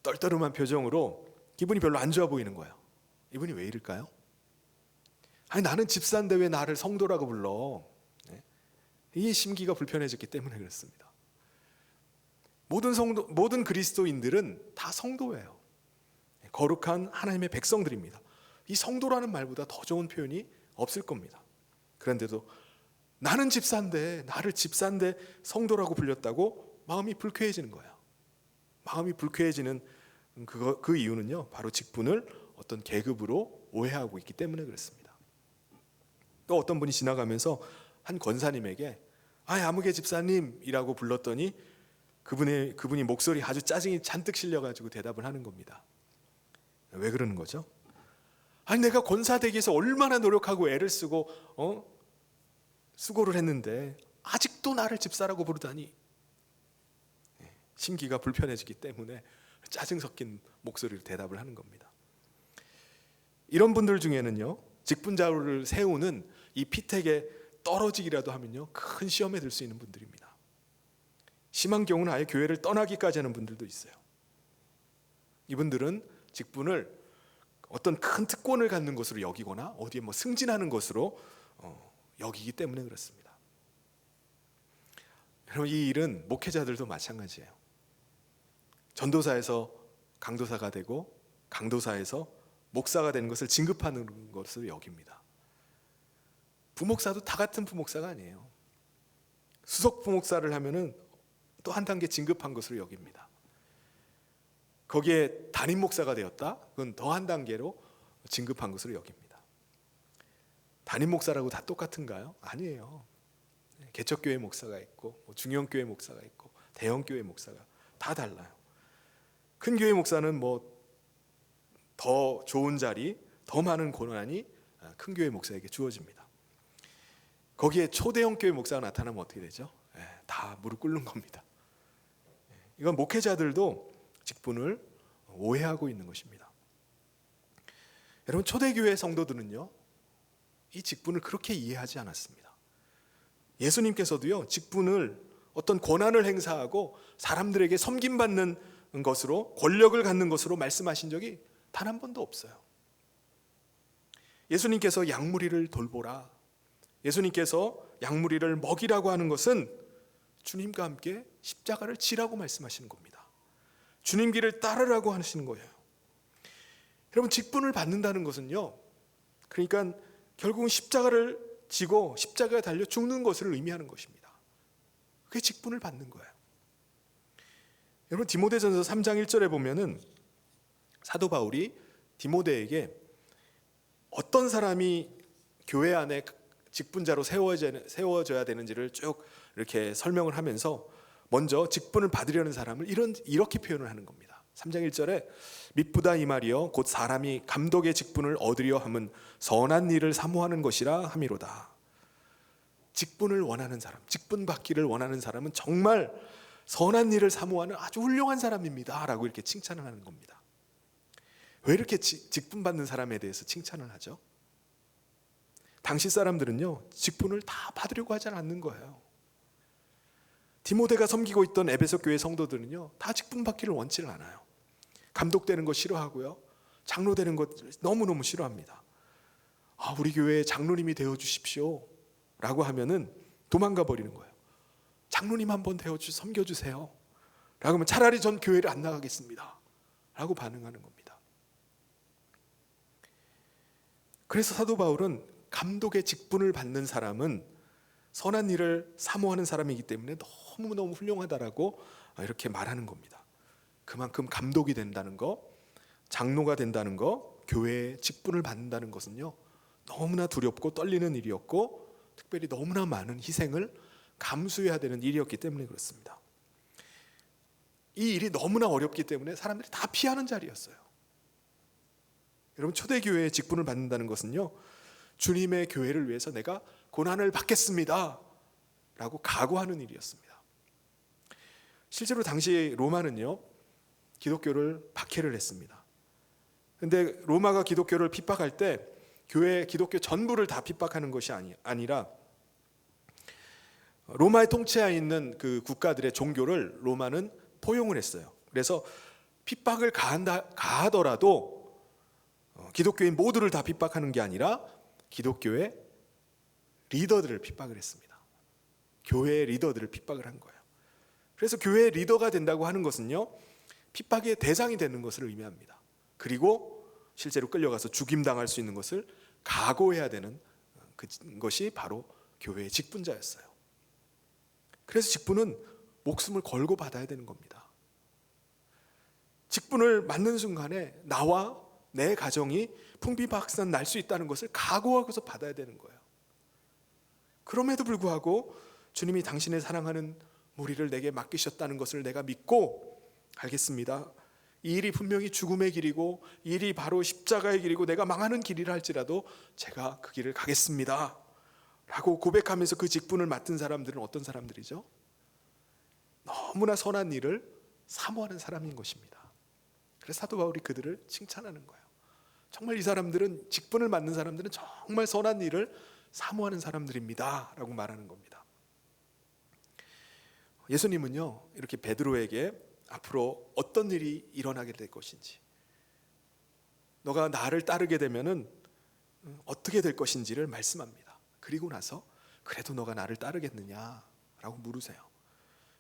떨떠름한 표정으로 기분이 별로 안 좋아 보이는 거예요. 이분이 왜 이럴까요? 아니, 나는 집사인데 왜 나를 성도라고 불러? 이 심기가 불편해졌기 때문에 그렇습니다. 모든 그리스도인들은 다 성도예요. 거룩한 하나님의 백성들입니다. 이 성도라는 말보다 더 좋은 표현이 없을 겁니다. 그런데도 나는 집사인데, 나를 집사인데 성도라고 불렸다고 마음이 불쾌해지는 거예요. 마음이 불쾌해지는 그 이유는요, 바로 직분을 어떤 계급으로 오해하고 있기 때문에 그렇습니다. 또 어떤 분이 지나가면서 한 권사님에게 아무개 집사님이라고 불렀더니 그분이 목소리 아주 짜증이 잔뜩 실려가지고 대답을 하는 겁니다. 왜 그러는 거죠? 아니, 내가 권사 되기 위해서 얼마나 노력하고 애를 쓰고 수고를 했는데 아직도 나를 집사라고 부르다니. 심기가 불편해지기 때문에 짜증 섞인 목소리로 대답을 하는 겁니다. 이런 분들 중에는요, 직분자를 세우는 이 피택에 떨어지기라도 하면요, 큰 시험에 들 수 있는 분들입니다. 심한 경우는 아예 교회를 떠나기까지 하는 분들도 있어요. 이분들은 직분을 어떤 큰 특권을 갖는 것으로 여기거나 어디에 뭐 승진하는 것으로 여기기 때문에 그렇습니다. 여러분, 이 일은 목회자들도 마찬가지예요. 전도사에서 강도사가 되고 강도사에서 목사가 되는 것을 진급하는 것으로 여깁니다. 부목사도 다 같은 부목사가 아니에요. 수석 부목사를 하면은 또 한 단계 진급한 것으로 여깁니다. 거기에 담임 목사가 되었다? 그건 더 한 단계로 진급한 것으로 여깁니다. 담임 목사라고 다 똑같은가요? 아니에요. 개척교회 목사가 있고 중형교회 목사가 있고 대형교회 목사가 다 달라요. 큰 교회 목사는 뭐 더 좋은 자리, 더 많은 권한이 큰 교회 목사에게 주어집니다. 거기에 초대형 교회 목사가 나타나면 어떻게 되죠? 다 무릎 꿇는 겁니다. 이건 목회자들도 직분을 오해하고 있는 것입니다. 여러분, 초대교회 성도들은요, 이 직분을 그렇게 이해하지 않았습니다. 예수님께서도요, 직분을 어떤 권한을 행사하고 사람들에게 섬김받는 것으로, 권력을 갖는 것으로 말씀하신 적이 단 한 번도 없어요. 예수님께서 양무리를 돌보라, 예수님께서 양무리를 먹이라고 하는 것은 주님과 함께 십자가를 지라고 말씀하시는 겁니다. 주님 길을 따르라고 하시는 거예요. 여러분, 직분을 받는다는 것은요, 그러니까 결국은 십자가를 지고 십자가에 달려 죽는 것을 의미하는 것입니다. 그게 직분을 받는 거예요. 여러분, 디모데전서 3장 1절에 보면은 사도 바울이 디모데에게 어떤 사람이 교회 안에 직분자로 세워져야 되는지를 쭉 이렇게 설명을 하면서 먼저 직분을 받으려는 사람을 이렇게 표현을 하는 겁니다. 3장 1절에 미쁘다 이 말이여 곧 사람이 감독의 직분을 얻으려 함은 선한 일을 사모하는 것이라 함이로다. 직분을 원하는 사람, 직분 받기를 원하는 사람은 정말 선한 일을 사모하는 아주 훌륭한 사람입니다 라고 이렇게 칭찬을 하는 겁니다. 왜 이렇게 직분 받는 사람에 대해서 칭찬을 하죠? 당시 사람들은요, 직분을 다 받으려고 하지 않는 거예요. 디모데가 섬기고 있던 에베소 교회 성도들은요, 다 직분 받기를 원치를 않아요. 감독되는 거 싫어하고요, 장로 되는 것 너무너무 싫어합니다. 우리 교회에 장로님이 되어 주십시오 라고 하면은 도망가 버리는 거예요. 장로님 한번 섬겨주세요 라고 하면 차라리 전 교회를 안 나가겠습니다 라고 반응하는 겁니다. 그래서 사도 바울은 감독의 직분을 받는 사람은 선한 일을 사모하는 사람이기 때문에 너무너무 훌륭하다라고 이렇게 말하는 겁니다. 그만큼 감독이 된다는 거, 장로가 된다는 거, 교회의 직분을 받는다는 것은요, 너무나 두렵고 떨리는 일이었고 특별히 너무나 많은 희생을 감수해야 되는 일이었기 때문에 그렇습니다. 이 일이 너무나 어렵기 때문에 사람들이 다 피하는 자리였어요. 여러분, 초대교회의 직분을 받는다는 것은요, 주님의 교회를 위해서 내가 고난을 받겠습니다 라고 각오하는 일이었습니다. 실제로 당시 로마는요, 기독교를 박해를 했습니다. 그런데 로마가 기독교를 핍박할 때 교회 기독교 전부를 다 핍박하는 것이 아니라 로마의 통치하에 있는 그 국가들의 종교를 로마는 포용을 했어요. 그래서 핍박을 가하더라도 기독교인 모두를 다 핍박하는 게 아니라 기독교의 리더들을 핍박을 했습니다. 교회의 리더들을 핍박을 한 거예요. 그래서 교회의 리더가 된다고 하는 것은요, 핍박의 대상이 되는 것을 의미합니다. 그리고 실제로 끌려가서 죽임당할 수 있는 것을 각오해야 되는 것이 바로 교회의 직분자였어요. 그래서 직분은 목숨을 걸고 받아야 되는 겁니다. 직분을 맡는 순간에 나와 내 가정이 풍비박산 날 수 있다는 것을 각오하고서 받아야 되는 거예요. 그럼에도 불구하고 주님이 당신의 사랑하는 무리를 내게 맡기셨다는 것을 내가 믿고, 알겠습니다, 이 일이 분명히 죽음의 길이고 이 일이 바로 십자가의 길이고 내가 망하는 길이라 할지라도 제가 그 길을 가겠습니다 라고 고백하면서 그 직분을 맡은 사람들은 어떤 사람들이죠? 너무나 선한 일을 사모하는 사람인 것입니다. 그래서 사도 바울이 그들을 칭찬하는 거예요. 정말 이 사람들은, 직분을 맡는 사람들은 정말 선한 일을 사모하는 사람들입니다 라고 말하는 겁니다. 예수님은요, 이렇게 베드로에게 앞으로 어떤 일이 일어나게 될 것인지, 너가 나를 따르게 되면은 어떻게 될 것인지를 말씀합니다. 그리고 나서 그래도 너가 나를 따르겠느냐라고 물으세요.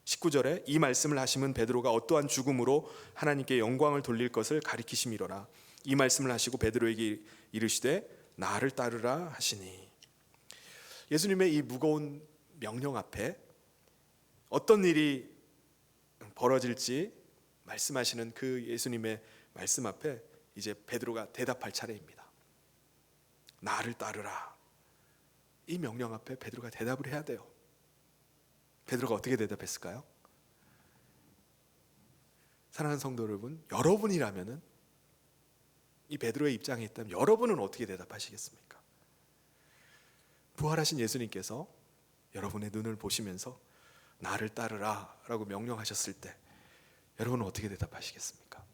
19절에 이 말씀을 하시면 베드로가 어떠한 죽음으로 하나님께 영광을 돌릴 것을 가리키심이로라. 이 말씀을 하시고 베드로에게 이르시되 나를 따르라 하시니. 예수님의 이 무거운 명령 앞에 어떤 일이 벌어질지 말씀하시는 그 예수님의 말씀 앞에 이제 베드로가 대답할 차례입니다. 나를 따르라. 이 명령 앞에 베드로가 대답을 해야 돼요. 베드로가 어떻게 대답했을까요? 사랑하는 성도 여러분, 여러분이라면은, 이 베드로의 입장에 있다면 여러분은 어떻게 대답하시겠습니까? 부활하신 예수님께서 여러분의 눈을 보시면서 나를 따르라 라고 명령하셨을 때 여러분은 어떻게 대답하시겠습니까?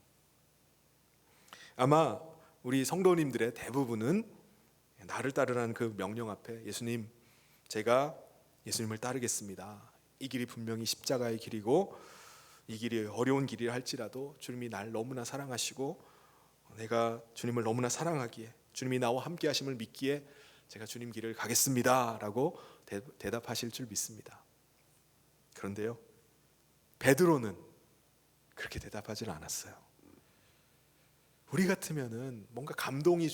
아마 우리 성도님들의 대부분은 나를 따르라는 그 명령 앞에 예수님, 제가 예수님을 따르겠습니다. 이 길이 분명히 십자가의 길이고 이 길이 어려운 길이라 할지라도 주님이 날 너무나 사랑하시고 내가 주님을 너무나 사랑하기에, 주님이 나와 함께 하심을 믿기에 제가 주님 길을 가겠습니다 라고 대답하실 줄 믿습니다. 그런데요, 베드로는 그렇게 대답하지는 않았어요. 우리 같으면은 뭔가 감동이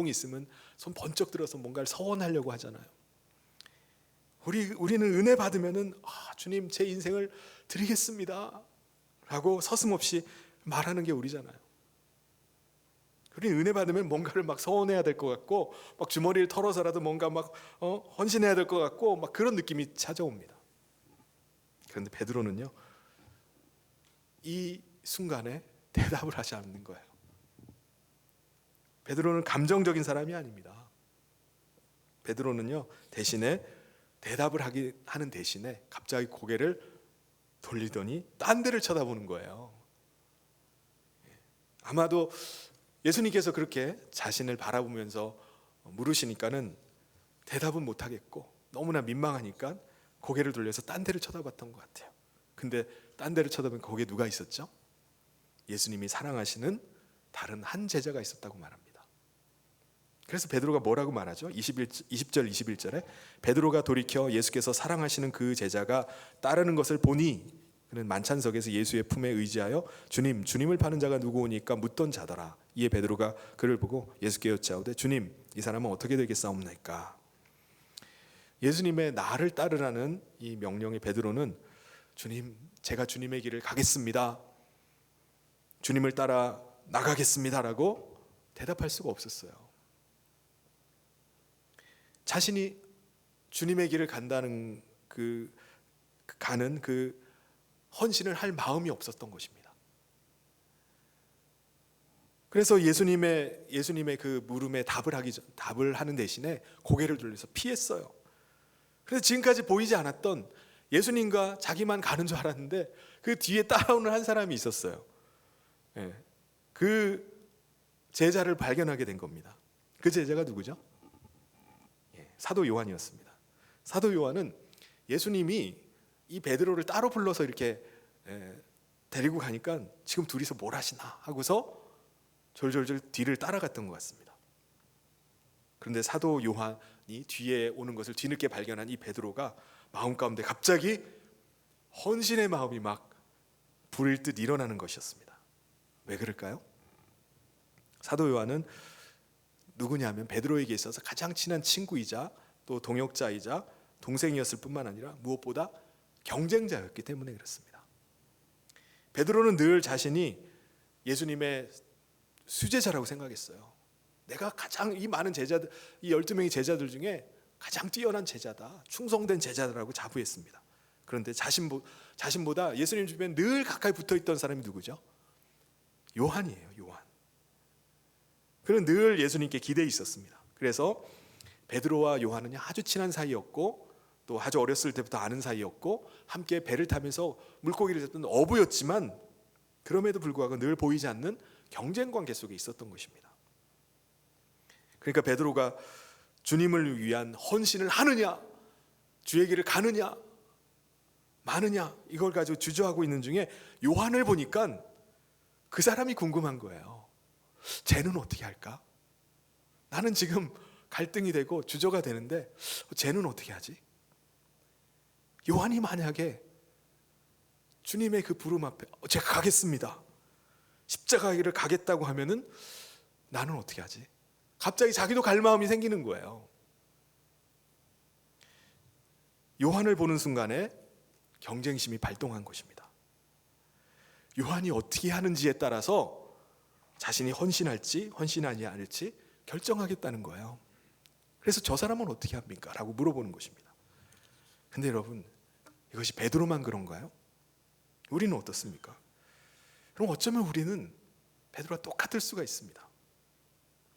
있으면 손 번쩍 들어서 뭔가를 서원하려고 하잖아요. 우리는 은혜 받으면은 주님 제 인생을 드리겠습니다 라고 서슴없이 말하는 게 우리잖아요. 우리는 은혜 받으면 뭔가를 막 서원해야 될 것 같고 막 주머니를 털어서라도 뭔가 막 헌신해야 될 것 같고 막 그런 느낌이 찾아옵니다. 그런데 베드로는요, 이 순간에 대답을 하지 않는 거예요. 베드로는 감정적인 사람이 아닙니다. 베드로는요, 대신에 대답을 하는 대신에 갑자기 고개를 돌리더니 딴 데를 쳐다보는 거예요. 아마도 예수님께서 그렇게 자신을 바라보면서 물으시니까는 대답은 못하겠고 너무나 민망하니까 고개를 돌려서 딴 데를 쳐다봤던 것 같아요. 근데 딴 데를 쳐다보면 거기에 누가 있었죠? 예수님이 사랑하시는 다른 한 제자가 있었다고 말합니다. 그래서 베드로가 뭐라고 말하죠? 20절 21절에 베드로가 돌이켜 예수께서 사랑하시는 그 제자가 따르는 것을 보니 그는 만찬석에서 예수의 품에 의지하여 주님을 파는 자가 누구오니까 묻던 자더라. 이에 베드로가 그를 보고 예수께 여짜오되 주님, 이 사람은 어떻게 되겠사옵나이까? 예수님의 나를 따르라는 이 명령에 베드로는 주님, 제가 주님의 길을 가겠습니다, 주님을 따라 나가겠습니다라고 대답할 수가 없었어요. 자신이 주님의 길을 간다는 가는 그 헌신을 할 마음이 없었던 것입니다. 그래서 예수님의 그 물음에 답을 하는 대신에 고개를 돌려서 피했어요. 그래서 지금까지 보이지 않았던 예수님과 자기만 가는 줄 알았는데 그 뒤에 따라오는 한 사람이 있었어요. 그 제자를 발견하게 된 겁니다. 그 제자가 누구죠? 사도 요한이었습니다. 사도 요한은 예수님이 이 베드로를 따로 불러서 이렇게 데리고 가니까 지금 둘이서 뭘 하시나 하고서 졸졸졸 뒤를 따라갔던 것 같습니다. 그런데 사도 요한이 뒤에 오는 것을 뒤늦게 발견한 이 베드로가 마음 가운데 갑자기 헌신의 마음이 막 불일 듯 일어나는 것이었습니다. 왜 그럴까요? 사도 요한은 누구냐면 베드로에게 있어서 가장 친한 친구이자 또 동역자이자 동생이었을 뿐만 아니라 무엇보다 경쟁자였기 때문에 그렇습니다. 베드로는 늘 자신이 예수님의 수제자라고 생각했어요. 내가 가장 이 많은 제자들, 이 12명의 제자들 중에 가장 뛰어난 제자다, 충성된 제자라고 자부했습니다. 그런데 자신보다 예수님 주변에 늘 가까이 붙어있던 사람이 누구죠? 요한이에요. 요한. 그는 늘 예수님께 기대해 있었습니다. 그래서 베드로와 요한은 아주 친한 사이였고 또 아주 어렸을 때부터 아는 사이였고 함께 배를 타면서 물고기를 잡던 어부였지만 그럼에도 불구하고 늘 보이지 않는 경쟁 관계 속에 있었던 것입니다. 그러니까 베드로가 주님을 위한 헌신을 하느냐, 주의 길을 가느냐, 마느냐, 이걸 가지고 주저하고 있는 중에 요한을 보니까 그 사람이 궁금한 거예요. 쟤는 어떻게 할까? 나는 지금 갈등이 되고 주저가 되는데 쟤는 어떻게 하지? 요한이 만약에 주님의 그 부름 앞에 제가 가겠습니다, 십자가 길을 가겠다고 하면은 나는 어떻게 하지? 갑자기 자기도 갈 마음이 생기는 거예요. 요한을 보는 순간에 경쟁심이 발동한 것입니다. 요한이 어떻게 하는지에 따라서 자신이 헌신할지 헌신하지 않을지 결정하겠다는 거예요. 그래서 저 사람은 어떻게 합니까? 라고 물어보는 것입니다. 근데 여러분, 이것이 베드로만 그런가요? 우리는 어떻습니까? 그럼 어쩌면 우리는 베드로와 똑같을 수가 있습니다.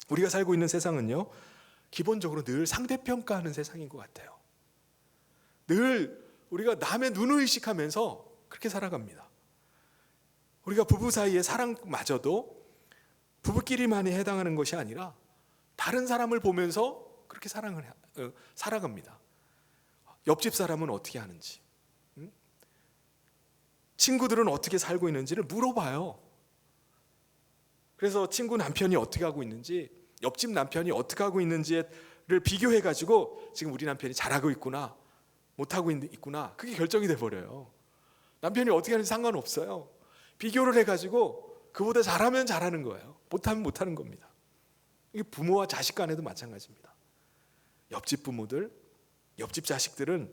우리가 살고 있는 세상은요, 기본적으로 늘 상대평가하는 세상인 것 같아요. 늘 우리가 남의 눈을 의식하면서 그렇게 살아갑니다. 우리가 부부 사이의 사랑마저도 부부끼리만이 해당하는 것이 아니라 다른 사람을 보면서 그렇게 살아갑니다. 옆집 사람은 어떻게 하는지, 친구들은 어떻게 살고 있는지를 물어봐요. 그래서 친구 남편이 어떻게 하고 있는지, 옆집 남편이 어떻게 하고 있는지를 비교해가지고 지금 우리 남편이 잘하고 있구나, 못하고 있구나, 그게 결정이 돼버려요. 남편이 어떻게 하는지 상관없어요. 비교를 해가지고 그보다 잘하면 잘하는 거예요, 못하면 못하는 겁니다. 이게 부모와 자식 간에도 마찬가지입니다. 옆집 부모들, 옆집 자식들은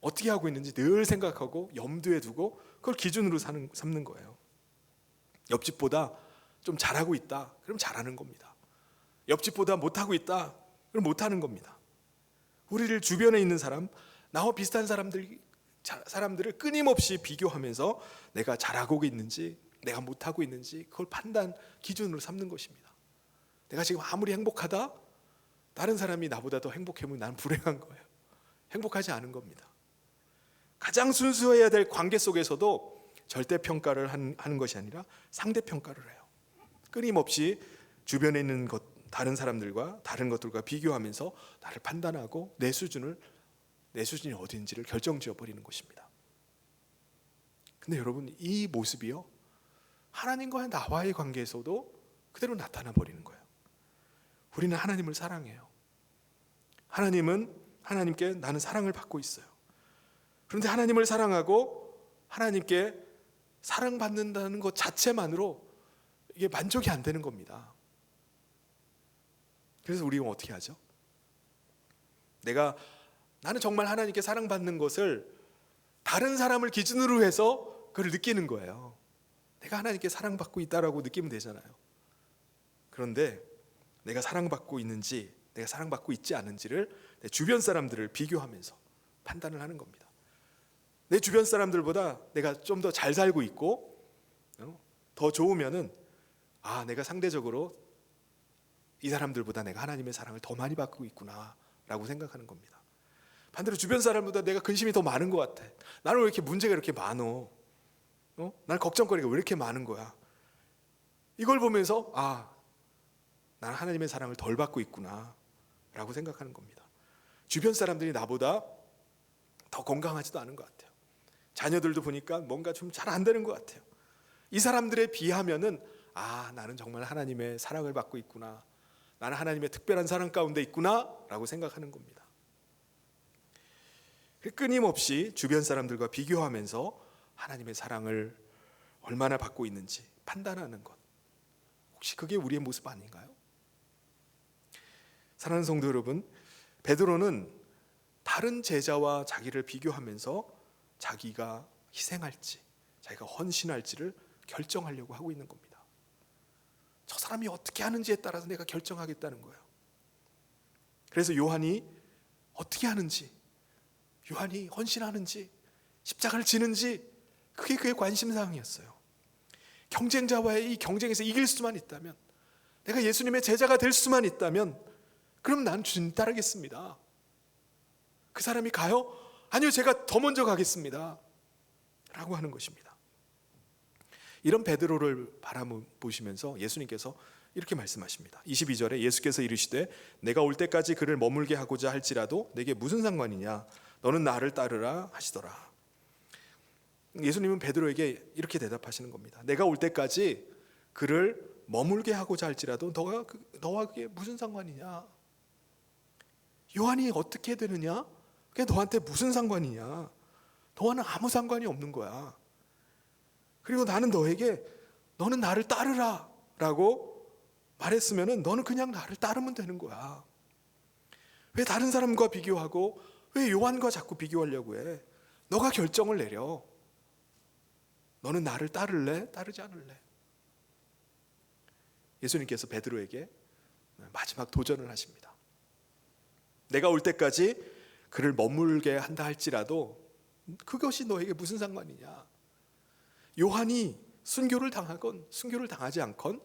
어떻게 하고 있는지 늘 생각하고 염두에 두고 그걸 기준으로 삼는 거예요. 옆집보다 좀 잘하고 있다, 그럼 잘하는 겁니다. 옆집보다 못하고 있다, 그럼 못하는 겁니다. 우리를 주변에 있는 사람, 나와 비슷한 사람들을 끊임없이 비교하면서 내가 잘하고 있는지 내가 못하고 있는지 그걸 판단 기준으로 삼는 것입니다. 내가 지금 아무리 행복하다, 다른 사람이 나보다 더 행복하면 나는 불행한 거예요. 행복하지 않은 겁니다. 가장 순수해야 될 관계 속에서도 절대평가를 하는 것이 아니라 상대평가를 해요. 끊임없이 주변에 있는 다른 사람들과 다른 것들과 비교하면서 나를 판단하고 내 수준이 어딘지를 결정지어 버리는 것입니다. 근데 여러분, 이 모습이요, 하나님과 나와의 관계에서도 그대로 나타나 버리는 거예요. 우리는 하나님을 사랑해요. 하나님께 나는 사랑을 받고 있어요. 그런데 하나님을 사랑하고 하나님께 사랑받는다는 것 자체만으로 이게 만족이 안 되는 겁니다. 그래서 우리가 어떻게 하죠? 나는 정말 하나님께 사랑받는 것을 다른 사람을 기준으로 해서 그걸 느끼는 거예요. 내가 하나님께 사랑받고 있다라고 느끼면 되잖아요. 그런데 내가 사랑받고 있는지 내가 사랑받고 있지 않은지를 내 주변 사람들을 비교하면서 판단을 하는 겁니다. 내 주변 사람들보다 내가 좀 더 잘 살고 있고 더 좋으면은 내가 상대적으로 이 사람들보다 내가 하나님의 사랑을 더 많이 받고 있구나 라고 생각하는 겁니다. 반대로 주변 사람보다 내가 근심이 더 많은 것 같아. 나는 왜 이렇게 문제가 이렇게 많어? 난 걱정거리가 왜 이렇게 많은 거야? 이걸 보면서 나는 하나님의 사랑을 덜 받고 있구나 라고 생각하는 겁니다. 주변 사람들이 나보다 더 건강하지도 않은 것 같아요. 자녀들도 보니까 뭔가 좀 잘 안 되는 것 같아요. 이 사람들에 비하면은 나는 정말 하나님의 사랑을 받고 있구나, 나는 하나님의 특별한 사랑 가운데 있구나 라고 생각하는 겁니다. 끊임없이 주변 사람들과 비교하면서 하나님의 사랑을 얼마나 받고 있는지 판단하는 것, 혹시 그게 우리의 모습 아닌가요? 사랑하는 성도 여러분, 베드로는 다른 제자와 자기를 비교하면서 자기가 희생할지 자기가 헌신할지를 결정하려고 하고 있는 겁니다. 저 사람이 어떻게 하는지에 따라서 내가 결정하겠다는 거예요. 그래서 요한이 어떻게 하는지, 요한이 헌신하는지 십자가를 지는지, 그게 그의 관심사항이었어요. 경쟁자와의 이 경쟁에서 이길 수만 있다면, 내가 예수님의 제자가 될 수만 있다면, 그럼 난 주님 따르겠습니다. 그 사람이 가요? 아니요, 제가 더 먼저 가겠습니다 라고 하는 것입니다. 이런 베드로를 바라보시면서 예수님께서 이렇게 말씀하십니다. 22절에 예수께서 이르시되 내가 올 때까지 그를 머물게 하고자 할지라도 내게 무슨 상관이냐, 너는 나를 따르라 하시더라. 예수님은 베드로에게 이렇게 대답하시는 겁니다. 내가 올 때까지 그를 머물게 하고자 할지라도 너와 그게 무슨 상관이냐? 요한이 어떻게 되느냐? 그게 너한테 무슨 상관이냐? 너와는 아무 상관이 없는 거야. 그리고 나는 너에게 너는 나를 따르라 라고 말했으면 너는 그냥 나를 따르면 되는 거야. 왜 다른 사람과 비교하고 왜 요한과 자꾸 비교하려고 해? 너가 결정을 내려. 너는 나를 따를래? 따르지 않을래? 예수님께서 베드로에게 마지막 도전을 하십니다. 내가 올 때까지 그를 머물게 한다 할지라도 그것이 너에게 무슨 상관이냐? 요한이 순교를 당하건 순교를 당하지 않건,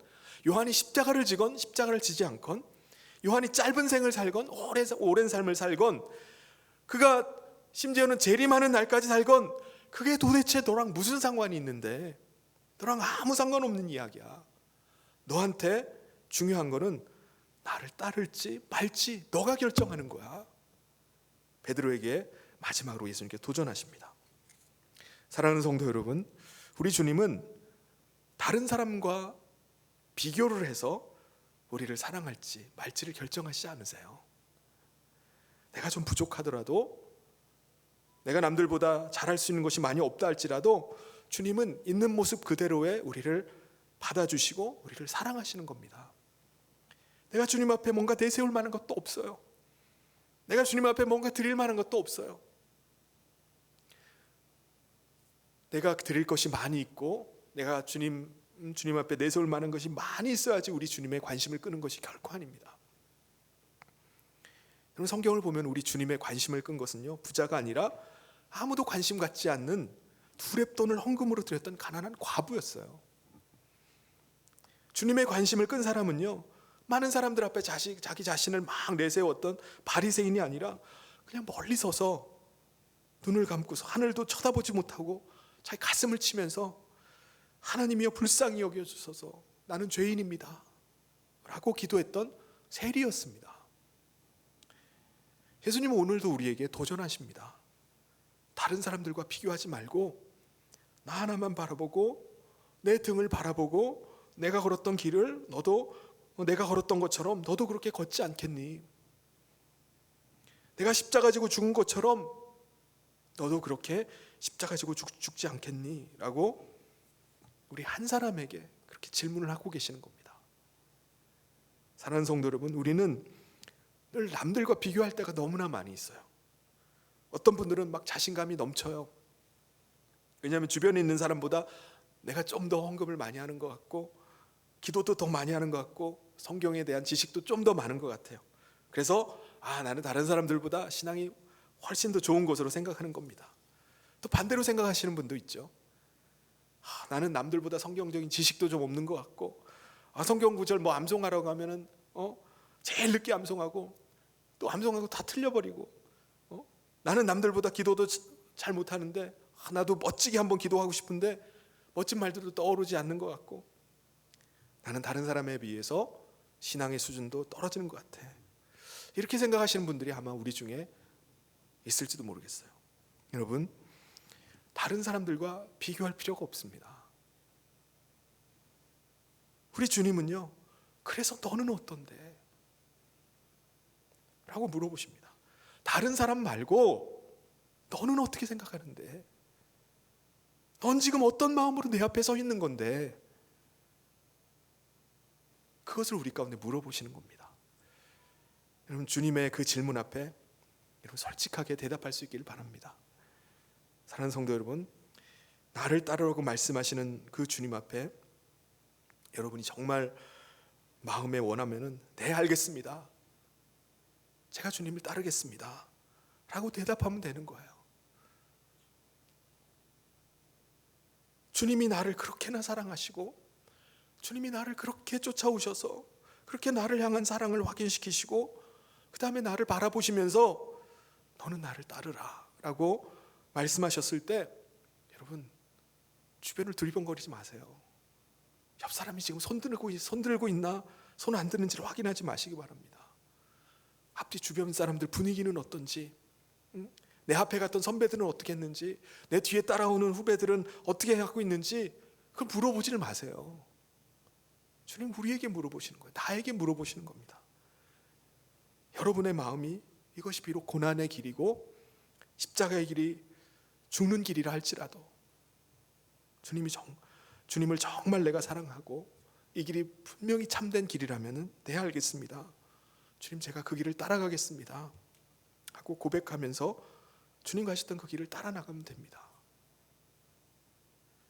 요한이 십자가를 지건 십자가를 지지 않건, 요한이 짧은 생을 살건 오랜 삶을 살건, 그가 심지어는 재림하는 날까지 살건, 그게 도대체 너랑 무슨 상관이 있는데? 너랑 아무 상관없는 이야기야. 너한테 중요한 거는 나를 따를지 말지 너가 결정하는 거야. 베드로에게 마지막으로 예수님께 도전하십니다. 사랑하는 성도 여러분, 우리 주님은 다른 사람과 비교를 해서 우리를 사랑할지 말지를 결정하시지 않으세요. 내가 좀 부족하더라도, 내가 남들보다 잘할 수 있는 것이 많이 없다 할지라도 주님은 있는 모습 그대로의 우리를 받아주시고 우리를 사랑하시는 겁니다. 내가 주님 앞에 뭔가 내세울 만한 것도 없어요. 내가 주님 앞에 뭔가 드릴 만한 것도 없어요. 내가 드릴 것이 많이 있고 내가 주님 앞에 내세울 만한 것이 많이 있어야지 우리 주님의 관심을 끄는 것이 결코 아닙니다. 여러분, 성경을 보면 우리 주님의 관심을 끈 것은요, 부자가 아니라 아무도 관심 갖지 않는 두렙돈을 헌금으로 드렸던 가난한 과부였어요. 주님의 관심을 끈 사람은요, 많은 사람들 앞에 자기 자신을 막 내세웠던 바리새인이 아니라 그냥 멀리 서서 눈을 감고서 하늘도 쳐다보지 못하고 자기 가슴을 치면서 하나님이여 불쌍히 여겨주소서, 나는 죄인입니다 라고 기도했던 세리였습니다. 예수님은 오늘도 우리에게 도전하십니다. 다른 사람들과 비교하지 말고 나 하나만 바라보고 내 등을 바라보고 내가 걸었던 길을 너도 내가 걸었던 것처럼 너도 그렇게 걷지 않겠니? 내가 십자가 지고 죽은 것처럼 너도 그렇게 십자가 지고 죽지 않겠니? 라고 우리 한 사람에게 그렇게 질문을 하고 계시는 겁니다. 사랑하는 성도 여러분, 우리는 늘 남들과 비교할 때가 너무나 많이 있어요. 어떤 분들은 막 자신감이 넘쳐요. 왜냐하면 주변에 있는 사람보다 내가 좀 더 헌금을 많이 하는 것 같고 기도도 더 많이 하는 것 같고 성경에 대한 지식도 좀 더 많은 것 같아요. 그래서 나는 다른 사람들보다 신앙이 훨씬 더 좋은 것으로 생각하는 겁니다. 또 반대로 생각하시는 분도 있죠. 나는 남들보다 성경적인 지식도 좀 없는 것 같고 성경 구절 뭐 암송하라고 하면은 제일 늦게 암송하고 또 암송하고 다 틀려버리고 나는 남들보다 기도도 잘 못하는데 나도 멋지게 한번 기도하고 싶은데 멋진 말들도 떠오르지 않는 것 같고 나는 다른 사람에 비해서 신앙의 수준도 떨어지는 것 같아. 이렇게 생각하시는 분들이 아마 우리 중에 있을지도 모르겠어요. 여러분, 다른 사람들과 비교할 필요가 없습니다. 우리 주님은요, 그래서 너는 어떤데? 라고 물어보십니다. 다른 사람 말고 너는 어떻게 생각하는데? 넌 지금 어떤 마음으로 내 앞에 서 있는 건데? 그것을 우리 가운데 물어보시는 겁니다. 여러분, 주님의 그 질문 앞에 여러분 솔직하게 대답할 수 있기를 바랍니다. 사랑하는 성도 여러분, 나를 따르라고 말씀하시는 그 주님 앞에 여러분이 정말 마음에 원하면은 네, 알겠습니다, 제가 주님을 따르겠습니다 라고 대답하면 되는 거예요. 주님이 나를 그렇게나 사랑하시고 주님이 나를 그렇게 쫓아오셔서 그렇게 나를 향한 사랑을 확인시키시고 그 다음에 나를 바라보시면서 너는 나를 따르라 라고 말씀하셨을 때 여러분 주변을 두리번거리지 마세요. 사람이 지금 손 들고 있나 손 안 드는지를 확인하지 마시기 바랍니다. 앞뒤 주변 사람들 분위기는 어떤지, 내 앞에 갔던 선배들은 어떻게 했는지, 내 뒤에 따라오는 후배들은 어떻게 하고 있는지 그걸 물어보지를 마세요. 주님 우리에게 물어보시는 거예요. 나에게 물어보시는 겁니다. 여러분의 마음이 이것이 비록 고난의 길이고 십자가의 길이 죽는 길이라 할지라도 주님을 정말 내가 사랑하고 이 길이 분명히 참된 길이라면 네 알겠습니다. 주님 제가 그 길을 따라가겠습니다 하고 고백하면서 주님 가셨던 그 길을 따라 나가면 됩니다.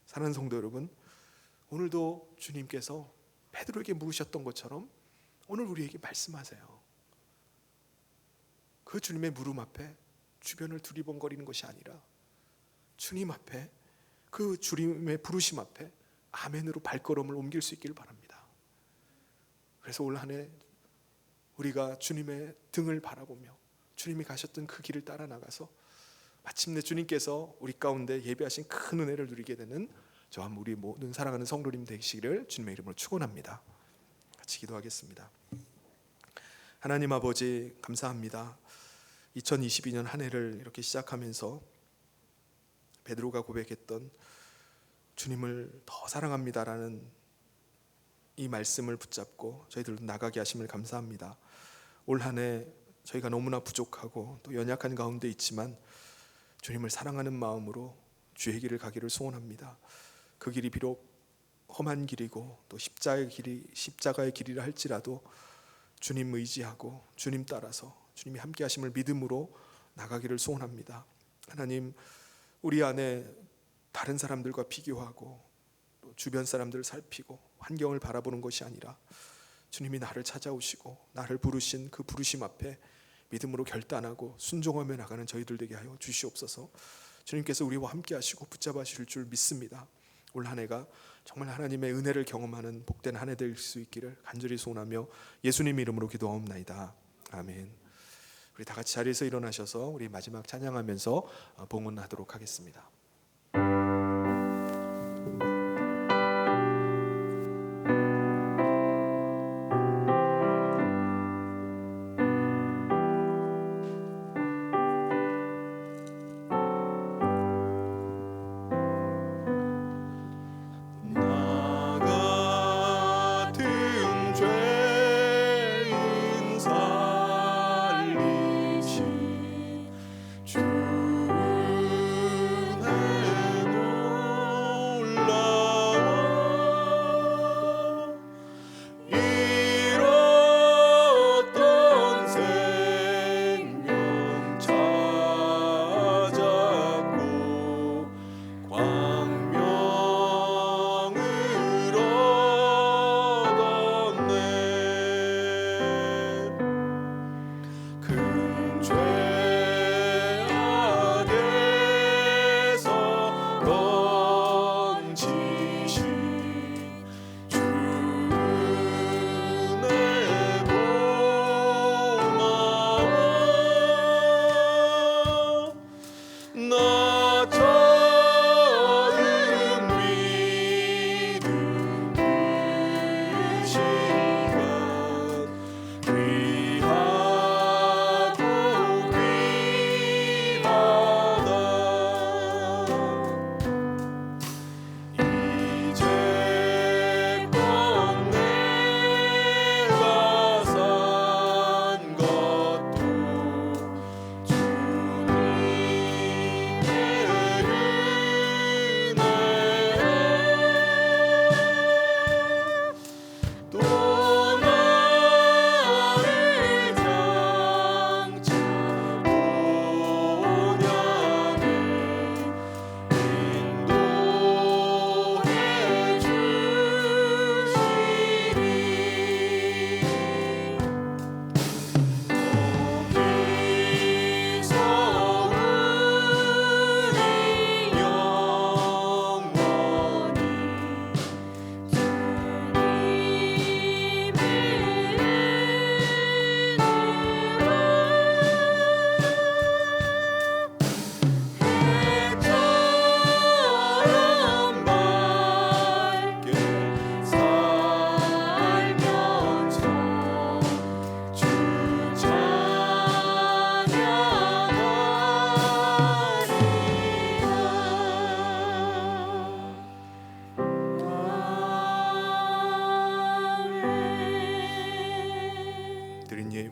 사랑하는 성도 여러분, 오늘도 주님께서 베드로에게 물으셨던 것처럼 오늘 우리에게 말씀하세요. 그 주님의 물음 앞에 주변을 두리번거리는 것이 아니라 주님 앞에 그 주님의 부르심 앞에 아멘으로 발걸음을 옮길 수 있기를 바랍니다. 그래서 올 한 해 우리가 주님의 등을 바라보며 주님이 가셨던 그 길을 따라 나가서 마침내 주님께서 우리 가운데 예비하신 큰 은혜를 누리게 되는 저와 우리 모든 사랑하는 성도님 되시기를 주님의 이름으로 축원합니다. 같이 기도하겠습니다. 하나님 아버지 감사합니다. 2022년 한 해를 이렇게 시작하면서 베드로가 고백했던 주님을 더 사랑합니다라는 이 말씀을 붙잡고 저희들도 나가게 하심을 감사합니다. 올 한 해 저희가 너무나 부족하고 또 연약한 가운데 있지만 주님을 사랑하는 마음으로 주의 길을 가기를 소원합니다. 그 길이 비록 험한 길이고 또 십자가의 길이라 할지라도 주님 의지하고 주님 따라서 주님이 함께 하심을 믿음으로 나가기를 소원합니다. 하나님 우리 안에 다른 사람들과 비교하고 또 주변 사람들을 살피고 환경을 바라보는 것이 아니라 주님이 나를 찾아오시고 나를 부르신 그 부르심 앞에 믿음으로 결단하고 순종하며 나가는 저희들 되게 하여 주시옵소서. 주님께서 우리와 함께 하시고 붙잡아 주실 줄 믿습니다. 올 한 해가 정말 하나님의 은혜를 경험하는 복된 한 해 될 수 있기를 간절히 소원하며 예수님 이름으로 기도하옵나이다. 아멘. 우리 다 같이 자리에서 일어나셔서 우리 마지막 찬양하면서 봉헌하도록 하겠습니다.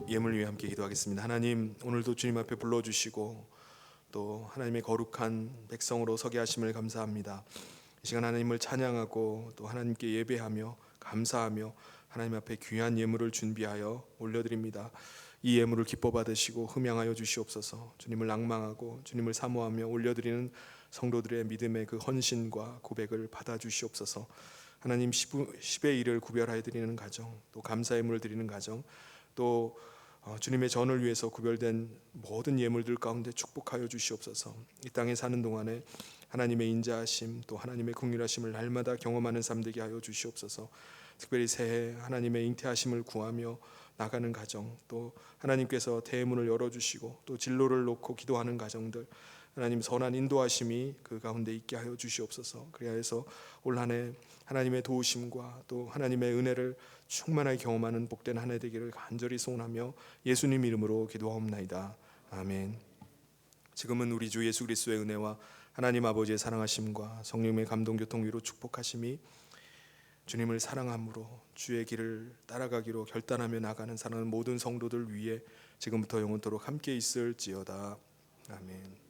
예물 위해 함께 기도하겠습니다. 하나님, 오늘도 주님 앞에 불러주시고 또 하나님의 거룩한 백성으로 서게 하심을 감사합니다. 이 시간 하나님을 찬양하고 또 하나님께 예배하며 감사하며 하나님 앞에 귀한 예물을 준비하여 올려드립니다. 이 예물을 기뻐 받으시고 흠양하여 주시옵소서. 주님을 낭망하고 주님을 사모하며 올려드리는 성도들의 믿음의 그 헌신과 고백을 받아 주시옵소서. 하나님 10의 1을 구별하여 드리는 가정, 또 감사 예물을 드리는 가정, 또 주님의 전을 위해서 구별된 모든 예물들 가운데 축복하여 주시옵소서. 이 땅에 사는 동안에 하나님의 인자하심 또 하나님의 긍휼하심을 날마다 경험하는 삶 되게 하여 주시옵소서. 특별히 새해 하나님의 잉태하심을 구하며 나가는 가정, 또 하나님께서 대문을 열어주시고 또 진로를 놓고 기도하는 가정들, 하나님 선한 인도하심이 그 가운데 있게 하여 주시옵소서. 그리하여서 올 한 해 하나님의 도우심과 또 하나님의 은혜를 충만하게 경험하는 복된 한 해 되기를 간절히 소원하며 예수님 이름으로 기도하옵나이다. 아멘. 지금은 우리 주 예수 그리스도의 은혜와 하나님 아버지의 사랑하심과 성령의 감동 교통 위로 축복하심이 주님을 사랑함으로 주의 길을 따라가기로 결단하며 나가는 사랑하는 모든 성도들 위에 지금부터 영원토록 함께 있을지어다. 아멘.